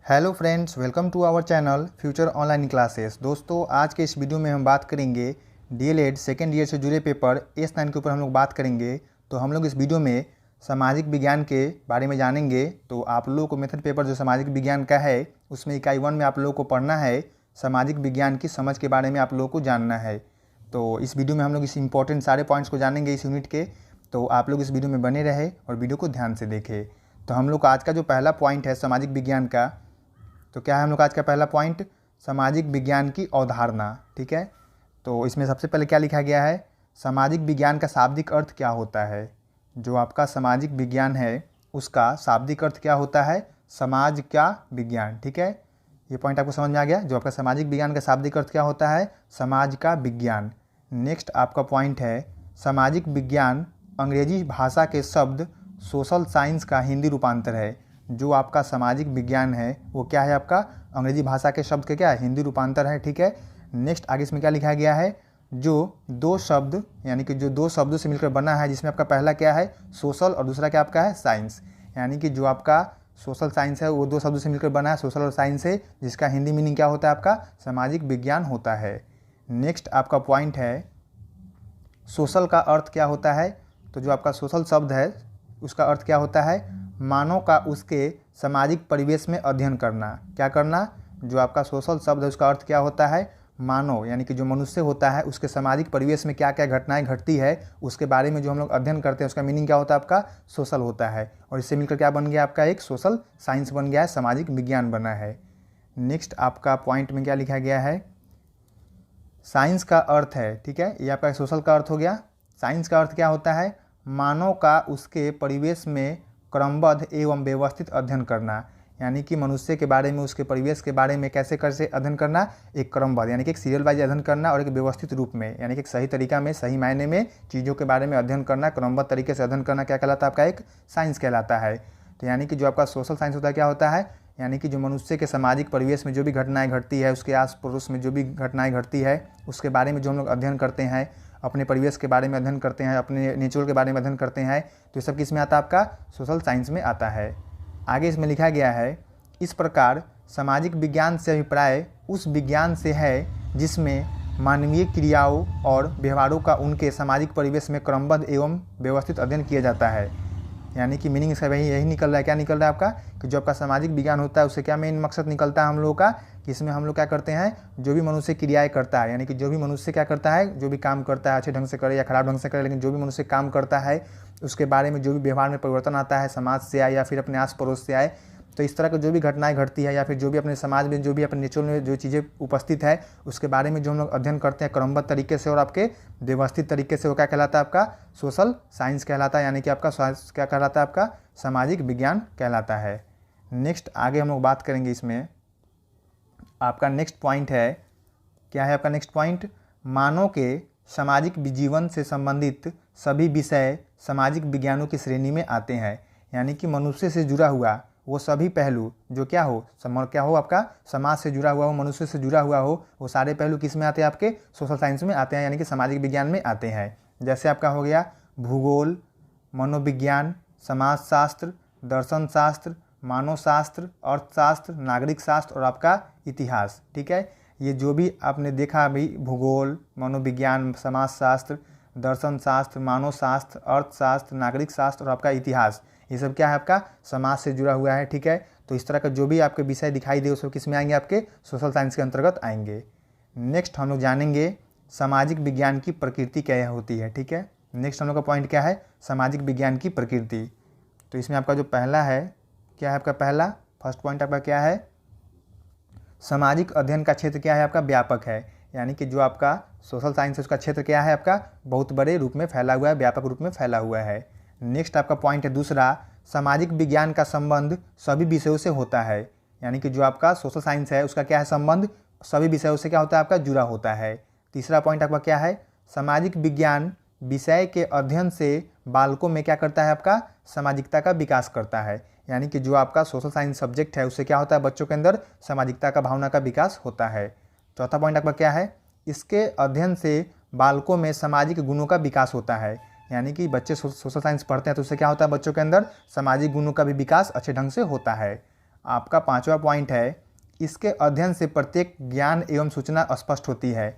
Hello friends, welcome to our channel future online classes. दोस्तों, आज के इस वीडियो में हम बात करेंगे डीएलएड सेकेंड ईयर से जुड़े पेपर S9 के ऊपर हम लोग बात करेंगे। तो हम लोग इस वीडियो में सामाजिक विज्ञान के बारे में जानेंगे। तो आप लोगों को मेथड पेपर जो सामाजिक विज्ञान का है उसमें इकाई 1 में आप लोगों को पढ़ना है, सामाजिक विज्ञान की समझ के बारे में आप लोगों को जानना है। तो इस वीडियो में हम लोग इस इंपॉर्टेंट सारे पॉइंट्स को जानेंगे इस यूनिट के। तो आप लोग इस वीडियो में बने रहे और वीडियो को ध्यान से देखें। तो हम लोग का आज का जो पहला पॉइंट है सामाजिक विज्ञान का, तो क्या है हम लोग आज का पहला पॉइंट, सामाजिक विज्ञान की अवधारणा। ठीक है, तो इसमें सबसे पहले क्या लिखा गया है, सामाजिक विज्ञान का शाब्दिक अर्थ क्या होता है। जो आपका सामाजिक विज्ञान है उसका शाब्दिक अर्थ क्या होता है, समाज का विज्ञान। ठीक है, ये पॉइंट आपको समझ में आ गया। जो आपका सामाजिक विज्ञान का शाब्दिक अर्थ क्या होता है, समाज का विज्ञान। नेक्स्ट आपका पॉइंट है, सामाजिक विज्ञान अंग्रेजी भाषा के शब्द सोशल साइंस का हिंदी रूपांतर है। जो आपका सामाजिक विज्ञान है वो क्या है, आपका अंग्रेजी भाषा के शब्द के क्या है, हिंदी रूपांतर है। ठीक है, नेक्स्ट आगे इसमें क्या लिखा गया है, जो दो शब्द यानी कि जो दो शब्दों से मिलकर बना है, जिसमें आपका पहला क्या है सोशल और दूसरा क्या आपका है साइंस। यानी कि जो आपका सोशल साइंस है वो दो शब्दों से मिलकर बना है, सोशल और साइंस से, जिसका हिंदी मीनिंग क्या होता है आपका सामाजिक विज्ञान होता है। नेक्स्ट आपका पॉइंट है, सोशल का अर्थ क्या होता है। तो जो आपका सोशल शब्द है उसका अर्थ क्या होता है, मानव का उसके सामाजिक परिवेश में अध्ययन करना। क्या करना, जो आपका सोशल शब्द है उसका अर्थ क्या होता है, मानव यानी कि जो मनुष्य होता है उसके सामाजिक परिवेश में क्या क्या घटनाएं घटती है उसके बारे में जो हम लोग अध्ययन करते हैं उसका मीनिंग क्या होता है, आपका सोशल होता है। और इससे मिलकर क्या बन गया, आपका एक सोशल साइंस बन गया है, सामाजिक विज्ञान बना है। नेक्स्ट आपका पॉइंट में क्या लिखा गया है, साइंस का अर्थ है। ठीक है, ये आपका सोशल का अर्थ हो गया। साइंस का अर्थ क्या होता है, मानव का उसके परिवेश में क्रमबद्ध एवं व्यवस्थित अध्ययन करना। यानी कि मनुष्य के बारे में, उसके परिवेश के बारे में कैसे अध्ययन करना, एक क्रमबद्ध यानी कि एक सीरियल वाइज अध्ययन करना, और एक व्यवस्थित रूप में यानी कि एक सही तरीका में, सही मायने में चीज़ों के बारे में अध्ययन करना, क्रमबद्ध तरीके से अध्ययन करना क्या कहलाता है, आपका एक साइंस कहलाता है। तो यानी कि जो आपका सोशल साइंस होता है क्या होता है, यानी कि जो मनुष्य के सामाजिक परिवेश में जो भी घटनाएं घटती है, उसके आस पड़ोस में जो भी घटनाएं घटती है उसके बारे में जो हम लोग अध्ययन करते हैं, अपने परिवेश के बारे में अध्ययन करते हैं, अपने नेचर के बारे में अध्ययन करते हैं, तो ये सब किस में आता है, आपका सोशल साइंस में आता है। आगे इसमें लिखा गया है, इस प्रकार सामाजिक विज्ञान से अभिप्राय उस विज्ञान से है जिसमें मानवीय क्रियाओं और व्यवहारों का उनके सामाजिक परिवेश में क्रमबद्ध एवं व्यवस्थित अध्ययन किया जाता है। यानी कि मीनिंग इसका यही निकल रहा है। क्या निकल रहा है आपका, कि जो आपका सामाजिक विज्ञान होता है उससे क्या मेन मकसद निकलता है हम लोगों का, कि इसमें हम लोग क्या करते हैं, जो भी मनुष्य क्रियाएं करता है, यानी कि जो भी मनुष्य क्या करता है, जो भी काम करता है, अच्छे ढंग से करे या खराब ढंग से करे, लेकिन जो भी मनुष्य काम करता है उसके बारे में जो भी व्यवहार में परिवर्तन आता है, समाज से आए या फिर अपने आस पड़ोस से आए, तो इस तरह की जो भी घटनाएं घटती है या फिर जो भी अपने समाज में, जो भी अपने नेचर में जो चीज़ें उपस्थित है उसके बारे में जो हम लोग अध्ययन करते हैं क्रमबद्ध तरीके से और आपके व्यवस्थित तरीके से, वो क्या कहलाता है, आपका सोशल साइंस कहलाता है। यानी कि आपका क्या कहलाता है, आपका सामाजिक विज्ञान कहलाता है। नेक्स्ट आगे हम लोग बात करेंगे, इसमें आपका नेक्स्ट पॉइंट है, क्या है आपका नेक्स्ट पॉइंट, मानव के सामाजिक जीवन से संबंधित सभी विषय सामाजिक विज्ञानों की श्रेणी में आते हैं। यानी कि मनुष्य से जुड़ा हुआ वो सभी पहलू जो क्या हो आपका समाज से जुड़ा हुआ हो, मनुष्य से जुड़ा हुआ हो, वो सारे पहलू किस में आते हैं, आपके सोशल साइंस में आते हैं, यानी कि सामाजिक विज्ञान में आते हैं। जैसे आपका हो गया भूगोल, मनोविज्ञान, समाजशास्त्र, दर्शन शास्त्र, मानव शास्त्र, अर्थशास्त्र, नागरिक शास्त्र और आपका इतिहास। ठीक है, ये जो भी आपने देखा अभी, भूगोल, मनोविज्ञान, समाजशास्त्र, दर्शन शास्त्र, मानव शास्त्र, अर्थशास्त्र, नागरिक शास्त्र और आपका इतिहास, ये सब क्या है, आपका समाज से जुड़ा हुआ है। ठीक है, तो इस तरह का जो भी आपके विषय दिखाई दे वो सब किस में आएंगे, आपके सोशल साइंस के अंतर्गत आएंगे। नेक्स्ट हम लोग जानेंगे सामाजिक विज्ञान की प्रकृति क्या होती है। ठीक है, नेक्स्ट हम लोग का पॉइंट क्या है, सामाजिक विज्ञान की प्रकृति। तो इसमें आपका जो पहला है, क्या है आपका पहला फर्स्ट पॉइंट आपका क्या है, सामाजिक अध्ययन का क्षेत्र क्या है, आपका व्यापक है। यानी कि जो आपका सोशल साइंस है उसका क्षेत्र क्या है, आपका बहुत बड़े रूप में फैला हुआ है, व्यापक रूप में फैला हुआ है। नेक्स्ट आपका पॉइंट है दूसरा, सामाजिक विज्ञान का संबंध सभी विषयों से होता है। यानी कि जो आपका सोशल साइंस है उसका क्या है, संबंध सभी विषयों से क्या होता है, आपका जुड़ा होता है। तीसरा पॉइंट आपका क्या है, सामाजिक विज्ञान विषय के अध्ययन से बालकों में क्या करता है, आपका सामाजिकता का विकास करता है। यानी कि जो आपका सोशल साइंस सब्जेक्ट है उससे क्या होता है, बच्चों के अंदर सामाजिकता का भावना का विकास होता है। चौथा पॉइंट आपका क्या है, इसके अध्ययन से बालकों में सामाजिक गुणों का विकास होता है। यानी कि बच्चे सोशल साइंस पढ़ते हैं तो उससे क्या होता है, बच्चों के अंदर सामाजिक गुणों का भी विकास अच्छे ढंग से होता है। आपका 5वां पॉइंट है, इसके अध्ययन से प्रत्येक ज्ञान एवं सूचना स्पष्ट होती है।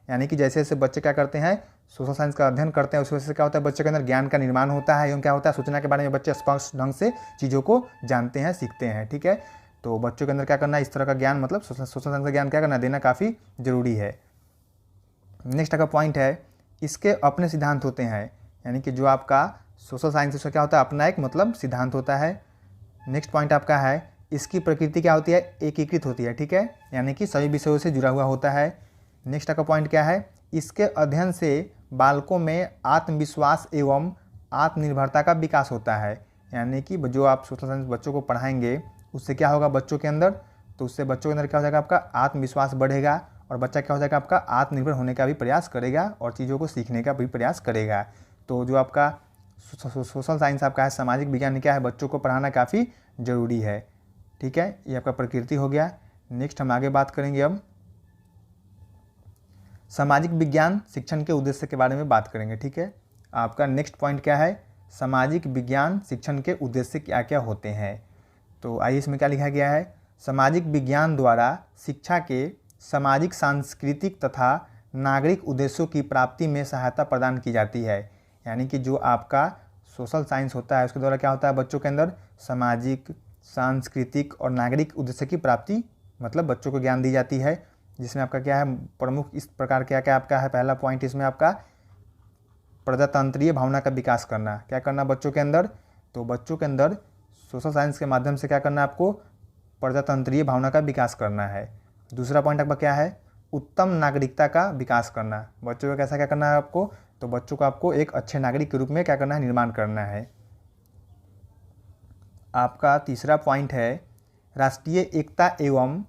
यानी कि जैसे जैसे बच्चे क्या करते हैं, सोशल साइंस का अध्ययन करते हैं, उस वजह से क्या होता है, बच्चे के अंदर ज्ञान का निर्माण होता है एवं क्या होता है, सूचना के बारे में बच्चे स्पष्ट ढंग से चीज़ों को जानते हैं, सीखते हैं। ठीक है, तो बच्चों के अंदर क्या करना है, इस तरह का ज्ञान मतलब सोशल साइंस का ज्ञान क्या करना, देना काफ़ी ज़रूरी है। नेक्स्ट का पॉइंट है, इसके अपने सिद्धांत होते हैं। यानी कि जो आपका सोशल साइंस उसका क्या होता है, अपना एक मतलब सिद्धांत होता है। नेक्स्ट पॉइंट आपका है, इसकी प्रकृति क्या होती है, एकीकृत होती है। ठीक है, यानी कि सभी विषयों से जुड़ा हुआ होता है। नेक्स्ट का पॉइंट क्या है, इसके अध्ययन से बालकों में आत्मविश्वास एवं आत्मनिर्भरता का विकास होता है। यानी कि जो आप सोशल साइंस बच्चों को पढ़ाएंगे उससे क्या होगा बच्चों के अंदर, तो उससे बच्चों के अंदर क्या हो जाएगा, आपका आत्मविश्वास बढ़ेगा और बच्चा क्या हो जाएगा, आपका आत्मनिर्भर होने का भी प्रयास करेगा और चीज़ों को सीखने का भी प्रयास करेगा। तो जो आपका सोशल साइंस आपका है, सामाजिक विज्ञान क्या है, बच्चों को पढ़ाना काफ़ी ज़रूरी है। ठीक है, ये आपका प्रकृति हो गया। नेक्स्ट हम आगे बात करेंगे, अब सामाजिक विज्ञान शिक्षण के उद्देश्य के बारे में बात करेंगे। ठीक है, आपका नेक्स्ट पॉइंट क्या है, सामाजिक विज्ञान शिक्षण के उद्देश्य क्या क्या होते हैं। तो आइए इसमें क्या लिखा गया है, सामाजिक विज्ञान द्वारा शिक्षा के सामाजिक, सांस्कृतिक तथा नागरिक उद्देश्यों की प्राप्ति में सहायता प्रदान की जाती है। यानी कि जो आपका सोशल साइंस होता है उसके द्वारा क्या होता है, बच्चों के अंदर सामाजिक, सांस्कृतिक और नागरिक उद्देश्य की प्राप्ति मतलब बच्चों को ज्ञान दी जाती है। जिसमें आपका क्या है, प्रमुख इस प्रकार क्या क्या आपका है, पहला पॉइंट इसमें आपका प्रजातंत्रीय भावना का विकास करना। क्या करना बच्चों के अंदर, तो बच्चों के अंदर सोशल साइंस के माध्यम से क्या करना है, आपको प्रजातंत्रीय भावना का विकास करना है। दूसरा पॉइंट आपका क्या है, उत्तम नागरिकता का विकास करना। बच्चों को कैसा क्या करना है आपको, तो बच्चों को आपको एक अच्छे नागरिक के रूप में क्या करना है, निर्माण करना है। आपका तीसरा पॉइंट है, राष्ट्रीय एकता एवं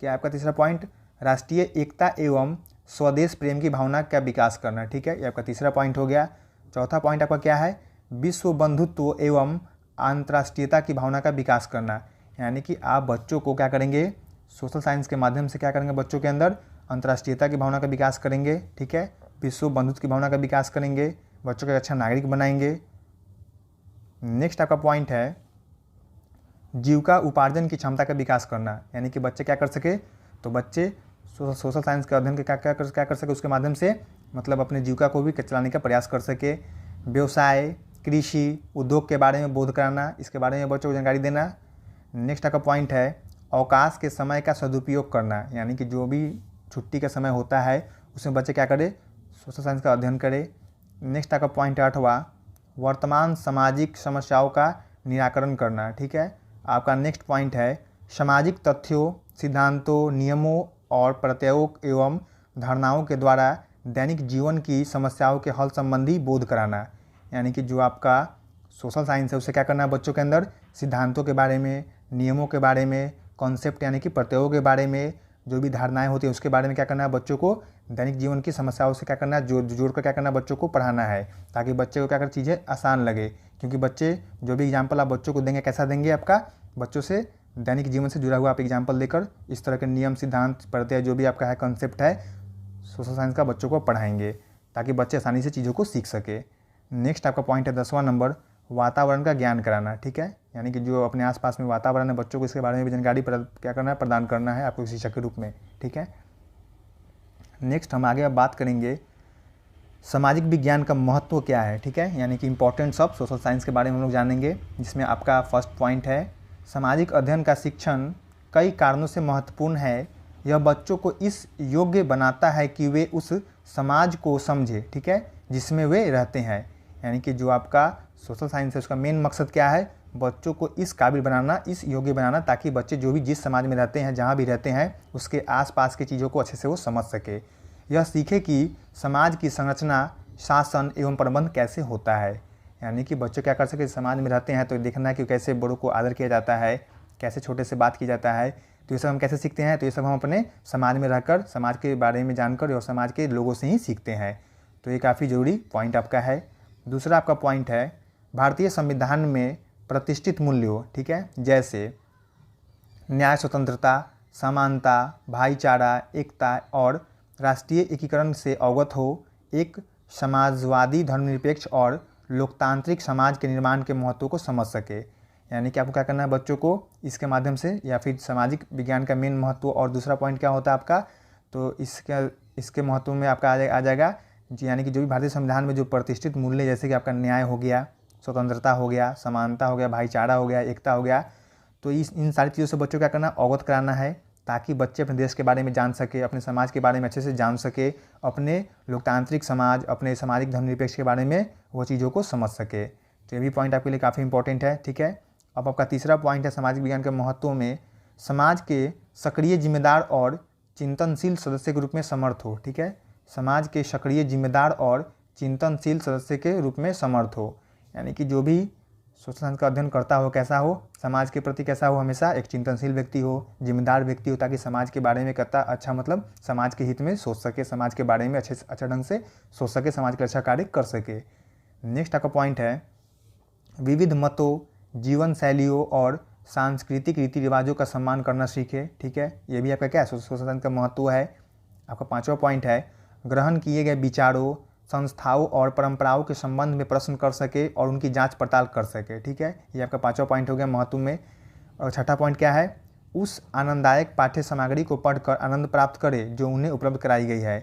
क्या आपका तीसरा पॉइंट, राष्ट्रीय एकता एवं स्वदेश प्रेम की भावना का विकास करना। ठीक है, ये आपका तीसरा पॉइंट हो गया। चौथा पॉइंट आपका क्या है, विश्व बंधुत्व एवं अंतर्राष्ट्रीयता की भावना का विकास करना। यानी कि आप बच्चों को क्या करेंगे, सोशल साइंस के माध्यम से क्या करेंगे, बच्चों के अंदर अंतर्राष्ट्रीयता की भावना का विकास करेंगे। ठीक है, विश्व बंधुत्व की भावना का विकास करेंगे, बच्चों को अच्छा नागरिक बनाएंगे। नेक्स्ट आपका पॉइंट है, जीविका उपार्जन की क्षमता का विकास करना। यानी कि बच्चे क्या कर सके, तो बच्चे सोशल साइंस के अध्ययन के क्या कर सके, उसके माध्यम से मतलब अपने जीविका को भी चलाने का प्रयास कर सके। व्यवसाय, कृषि, उद्योग के बारे में बोध कराना, इसके बारे में बच्चों को जानकारी देना। नेक्स्ट आपका पॉइंट है, अवकाश के समय का सदुपयोग करना। यानी कि जो भी छुट्टी का समय होता है उसमें बच्चे क्या करें, सोशल साइंस का अध्ययन करें। नेक्स्ट आपका पॉइंट 8वां, वर्तमान सामाजिक समस्याओं का निराकरण करना। ठीक है, आपका नेक्स्ट पॉइंट है, सामाजिक तथ्यों, सिद्धांतों, नियमों और प्रत्ययों एवं धारणाओं के द्वारा दैनिक जीवन की समस्याओं के हल संबंधी बोध कराना। यानी कि जो आपका सोशल साइंस है उससे क्या करना है, बच्चों के अंदर सिद्धांतों के बारे में, नियमों के बारे में, कॉन्सेप्ट यानी कि प्रत्ययों के बारे में, जो भी धारणाएं होती है उसके बारे में क्या करना है, बच्चों को दैनिक जीवन की समस्याओं से क्या करना है, जोड़ कर क्या करना है, बच्चों को पढ़ाना है, ताकि बच्चे को क्या कर चीज़ें आसान लगे। क्योंकि बच्चे जो भी एग्जाम्पल आप बच्चों को देंगे, कैसा देंगे, आपका बच्चों से दैनिक जीवन से जुड़ा हुआ आप एग्जाम्पल देकर इस तरह के नियम, सिद्धांत, प्रत्यय जो भी आपका है, कॉन्सेप्ट है सोशल साइंस का, बच्चों को पढ़ाएंगे ताकि बच्चे आसानी से चीज़ों को सीख सके। नेक्स्ट आपका पॉइंट है 10वां नंबर, वातावरण का ज्ञान कराना। ठीक है, यानी कि जो अपने आसपास में वातावरण है बच्चों को इसके बारे में भी जानकारी क्या करना है, प्रदान करना है आपको शिक्षक के रूप में। ठीक है, नेक्स्ट हम आगे अब बात करेंगे सामाजिक विज्ञान का महत्व क्या है। ठीक है, यानी कि इंपॉर्टेंस ऑफ सोशल साइंस के बारे में हम लोग जानेंगे, जिसमें आपका फर्स्ट पॉइंट है, सामाजिक अध्ययन का शिक्षण कई कारणों से महत्वपूर्ण है। यह बच्चों को इस योग्य बनाता है कि वे उस समाज को समझे, ठीक है, जिसमें वे रहते हैं। यानी कि जो आपका सोशल साइंस है उसका मेन मकसद क्या है, बच्चों को इस काबिल बनाना, इस योग्य बनाना, ताकि बच्चे जो भी जिस समाज में रहते हैं, जहाँ भी रहते हैं, उसके आसपास की चीज़ों को अच्छे से वो समझ सके। यह सीखे कि समाज की संरचना, शासन एवं प्रबंध कैसे होता है। यानी कि बच्चे क्या कर सके, समाज में रहते हैं तो देखना है कि कैसे बड़ों को आदर किया जाता है, कैसे छोटे से बात की जाता है। तो ये सब हम कैसे सीखते हैं, तो ये सब हम अपने समाज में रहकर, समाज के बारे में जानकर और समाज के लोगों से ही सीखते हैं। तो ये काफ़ी ज़रूरी पॉइंट आपका है। दूसरा आपका पॉइंट है, भारतीय संविधान में प्रतिष्ठित मूल्यों, ठीक है, जैसे न्याय, स्वतंत्रता, समानता, भाईचारा, एकता और राष्ट्रीय एकीकरण से अवगत हो। एक समाजवादी, धर्मनिरपेक्ष और लोकतांत्रिक समाज के निर्माण के महत्व को समझ सके। यानी कि आपको क्या करना है बच्चों को इसके माध्यम से, या फिर सामाजिक विज्ञान का मेन महत्व। और दूसरा पॉइंट क्या होता है आपका, तो इसके महत्व में आपका आ जाएगा यानी कि जो भी भारतीय संविधान में जो प्रतिष्ठित मूल्य, जैसे कि आपका न्याय हो गया, स्वतंत्रता हो गया, समानता हो गया, भाईचारा हो गया, एकता हो गया, तो इन सारी चीज़ों से बच्चों को क्या करना, अवगत कराना है, ताकि बच्चे अपने देश के बारे में जान सके, अपने समाज के बारे में अच्छे से जान सके, अपने लोकतांत्रिक समाज, अपने सामाजिक धर्मनिरपेक्ष के बारे में वो चीज़ों को समझ सके। तो ये भी पॉइंट आपके लिए काफ़ी इंपॉर्टेंट है। ठीक है, अब आपका तीसरा पॉइंट है सामाजिक विज्ञान के महत्व में समाज के सक्रिय जिम्मेदार और चिंतनशील सदस्य के रूप में समर्थ हो। ठीक है, समाज के सक्रिय जिम्मेदार और चिंतनशील सदस्य के रूप में समर्थ हो, यानी कि जो भी सोशल साइंस का अध्ययन करता हो कैसा हो, समाज के प्रति कैसा हो, हमेशा एक चिंतनशील व्यक्ति हो, जिम्मेदार व्यक्ति हो, ताकि समाज के बारे में करता अच्छा मतलब समाज के हित में सोच सके, समाज के बारे में अच्छा ढंग से सोच सके, समाज के अच्छा कार्य कर सके। नेक्स्ट आपका पॉइंट है विविध मतों, जीवन शैलियों और सांस्कृतिक रीति रिवाजों का सम्मान करना सीखे। ठीक है, ये भी आपका क्या है सोशल साइंस का महत्व है। आपका पांचवा पॉइंट है ग्रहण किए गए विचारों, संस्थाओं और परंपराओं के संबंध में प्रश्न कर सके और उनकी जांच पड़ताल कर सके। ठीक है, ये आपका पांचवा पॉइंट हो गया महत्व में। और छठा पॉइंट क्या है, उस आनंददायक पाठ्य सामग्री को पढ़कर आनंद प्राप्त करे जो उन्हें उपलब्ध कराई गई है।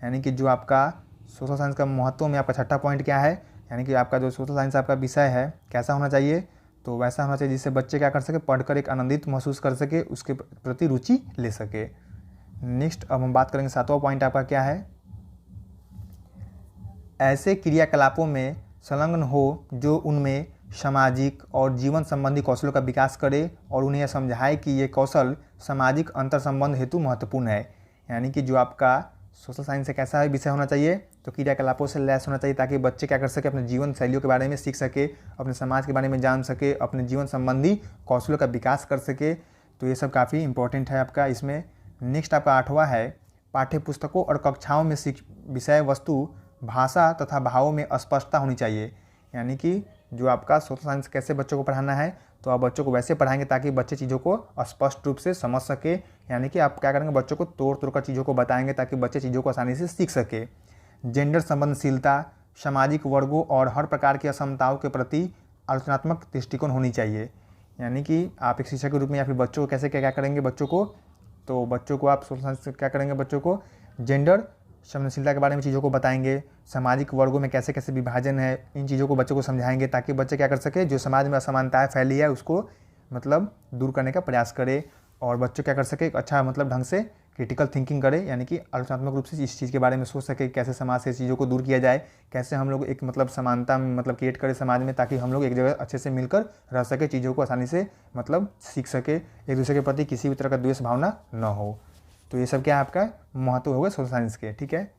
यानी कि जो आपका सोशल साइंस का महत्व में आपका छठा पॉइंट क्या है, यानी कि आपका जो सोशल साइंस आपका विषय है कैसा होना चाहिए, तो वैसा होना चाहिए जिससे बच्चे क्या कर सके, पढ़कर एक आनंदित महसूस कर सके, उसके प्रति रुचि ले सके। नेक्स्ट अब हम बात करेंगे सातवां पॉइंट आपका क्या है, ऐसे क्रियाकलापों में संलग्न हो जो उनमें सामाजिक और जीवन संबंधी कौशलों का विकास करे और उन्हें यह समझाए कि ये कौशल सामाजिक अंतर संबंध हेतु महत्वपूर्ण है। यानी कि जो आपका सोशल साइंस से कैसा है विषय होना चाहिए, तो क्रियाकलापों से लैस होना चाहिए, ताकि बच्चे क्या कर सके, अपने जीवन शैलियों के बारे में सीख सके, अपने समाज के बारे में जान सके, अपने जीवन संबंधी कौशलों का विकास कर सके। तो ये सब काफ़ी इंपॉर्टेंट है आपका इसमें। नेक्स्ट आपका आठवां है पाठ्य पुस्तकों और कक्षाओं में विषय वस्तु, भाषा तथा भावों में स्पष्टता होनी चाहिए। यानी कि जो आपका सोशल साइंस कैसे बच्चों को पढ़ाना है, तो आप बच्चों को वैसे पढ़ाएंगे ताकि बच्चे चीज़ों को स्पष्ट रूप से समझ सके। यानी कि आप क्या करेंगे, बच्चों को तोड़ कर चीज़ों को बताएंगे ताकि बच्चे चीज़ों को आसानी से सीख सके। जेंडर संबंधशीलता, सामाजिक वर्गों और हर प्रकार की असमताओं के प्रति आलोचनात्मक दृष्टिकोण होनी चाहिए। यानी कि आप एक शिक्षक के रूप में या फिर बच्चों को कैसे क्या करेंगे बच्चों को, तो बच्चों को आप सोशल साइंस क्या करेंगे, बच्चों को जेंडर संवेदनशीलता के बारे में चीज़ों को बताएंगे, सामाजिक वर्गों में कैसे कैसे विभाजन है, इन चीज़ों को बच्चों को समझाएंगे, ताकि बच्चे क्या कर सके, जो समाज में असमानताएं फैली है उसको मतलब दूर करने का प्रयास करे, और बच्चों क्या कर सके, एक अच्छा मतलब ढंग से क्रिटिकल थिंकिंग करे, यानी कि आलोचनात्मक रूप से इस चीज़ के बारे में सोच सके, कैसे समाज से चीज़ों को दूर किया जाए, कैसे हम लोग एक मतलब समानता मतलब क्रिएट करें समाज में, ताकि हम लोग एक जगह अच्छे से मिलकर रह सके, चीज़ों को आसानी से मतलब सीख सके, एक दूसरे के प्रति किसी भी तरह का द्वेष भावना न हो। तो ये सब क्या है आपका महत्व होगा सोशल साइंस के। ठीक है,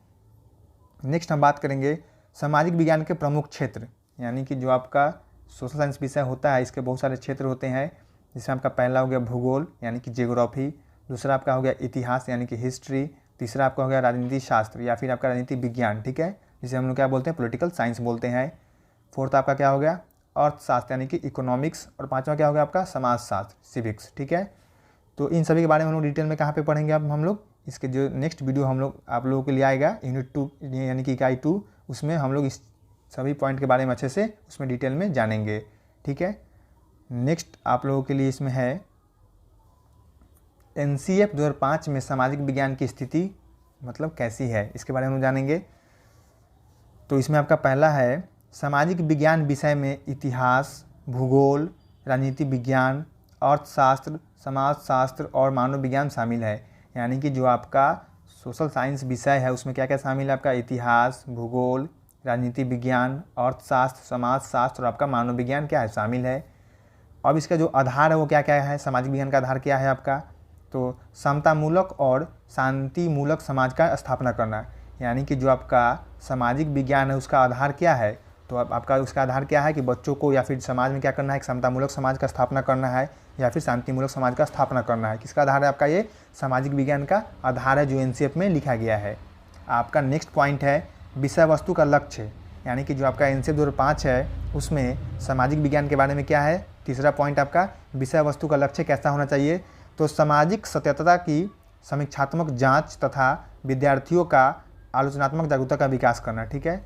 नेक्स्ट हम बात करेंगे सामाजिक विज्ञान के प्रमुख क्षेत्र। यानी कि जो आपका सोशल साइंस विषय होता है इसके बहुत सारे क्षेत्र होते हैं, जिसमें आपका पहला हो गया भूगोल यानी कि जियोग्राफी, दूसरा आपका हो गया इतिहास यानी कि हिस्ट्री, तीसरा आपका हो गया राजनीति शास्त्र या फिर आपका राजनीति विज्ञान। ठीक है, जिसे हम लोग क्या बोलते हैं, पॉलिटिकल साइंस बोलते हैं। फोर्थ आपका क्या हो गया, अर्थशास्त्र यानी कि इकोनॉमिक्स, और पांचवा क्या हो गया आपका समाजशास्त्र, सिविक्स। ठीक है, तो इन सभी के बारे में हम लोग डिटेल में कहाँ पे पढ़ेंगे अब हम लोग, इसके जो नेक्स्ट वीडियो हम लोग आप लोगों के लिए आएगा यूनिट 2 यानी कि इकाई 2, उसमें हम लोग इस सभी पॉइंट के बारे में अच्छे से उसमें डिटेल में जानेंगे। ठीक है, नेक्स्ट आप लोगों के लिए इसमें है NCF 2005 में सामाजिक विज्ञान की स्थिति मतलब कैसी है, इसके बारे में हम जानेंगे। तो इसमें आपका पहला है सामाजिक विज्ञान विषय में इतिहास, भूगोल, राजनीति विज्ञान, अर्थशास्त्र, समाजशास्त्र और मानव विज्ञान शामिल है। यानी कि जो आपका सोशल साइंस विषय है उसमें क्या क्या शामिल है, आपका इतिहास, भूगोल, राजनीति विज्ञान, अर्थशास्त्र, समाजशास्त्र और आपका मानव विज्ञान क्या है शामिल है। अब इसका जो आधार है वो क्या क्या है, सामाजिक विज्ञान का आधार क्या है आपका, तो समतामूलक और शांतिमूलक समाज का स्थापना करना। यानी कि जो आपका सामाजिक विज्ञान है उसका आधार क्या है, तो अब आपका उसका आधार क्या है कि बच्चों को या फिर समाज में क्या करना है, एक समतामूलक समाज का स्थापना करना है या फिर शांतिमूलक समाज का स्थापना करना है। किसका आधार है आपका, ये सामाजिक विज्ञान का आधार है जो NCF में लिखा गया है। आपका नेक्स्ट पॉइंट है विषय वस्तु का लक्ष्य। यानी कि जो आपका NCF 2005 है उसमें सामाजिक विज्ञान के बारे में क्या है, तीसरा पॉइंट आपका विषय वस्तु का लक्ष्य कैसा होना चाहिए, तो सामाजिक सत्यता की समीक्षात्मक जांच तथा विद्यार्थियों का आलोचनात्मक जागरूकता का विकास करना। ठीक है,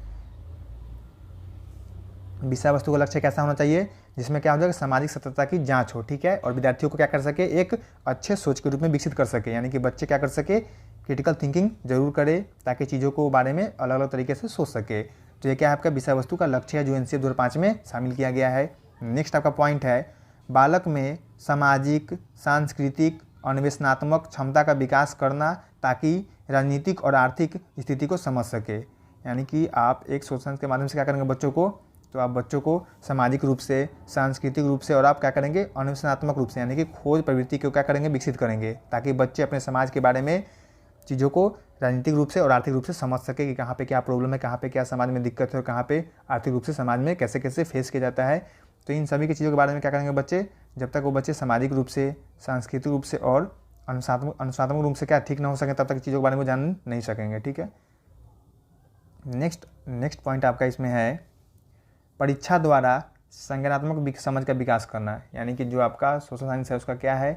विषय वस्तु का लक्ष्य कैसा होना चाहिए, जिसमें क्या हो जाएगा, सामाजिक सतर्कता की जांच हो, ठीक है, और विद्यार्थियों को क्या कर सके, एक अच्छे सोच के रूप में विकसित कर सके, यानी कि बच्चे क्या कर सके, क्रिटिकल थिंकिंग जरूर करे, ताकि चीज़ों को बारे में अलग अलग तरीके से सोच सके। तो ये क्या है, आपका विषय वस्तु का लक्ष्य है, जो एनसीएफ 2005 में शामिल किया गया है। नेक्स्ट आपका पॉइंट है, बालक में सामाजिक, सांस्कृतिक, अन्वेषणात्मक क्षमता का विकास करना, ताकि राजनीतिक और आर्थिक स्थिति को समझ सके। यानी कि आप एक सोशल के माध्यम से क्या करेंगे बच्चों को, तो आप बच्चों को सामाजिक रूप से, सांस्कृतिक रूप से, और आप क्या करेंगे, अन्वेषणात्मक रूप से, यानी कि खोज प्रवृत्ति को क्या करेंगे, विकसित करेंगे, ताकि बच्चे अपने समाज के बारे में चीज़ों को राजनीतिक रूप से और आर्थिक रूप से समझ सके कि कहाँ पे क्या प्रॉब्लम है, कहाँ पे क्या समाज में दिक्कत है, और कहाँ पे आर्थिक रूप से समाज में कैसे कैसे फेस किया जाता है। तो इन सभी की चीज़ों के बारे में क्या करेंगे बच्चे, जब तक वो बच्चे सामाजिक रूप से, सांस्कृतिक रूप से और अनुशात्मक रूप से क्या ठीक ना हो सके, तब तक चीज़ों के बारे में जान नहीं सकेंगे, ठीक है। नेक्स्ट पॉइंट आपका इसमें है, परीक्षा द्वारा संज्ञानात्मक समझ का विकास करना, यानी कि जो आपका सोशल साइंस है उसका क्या है,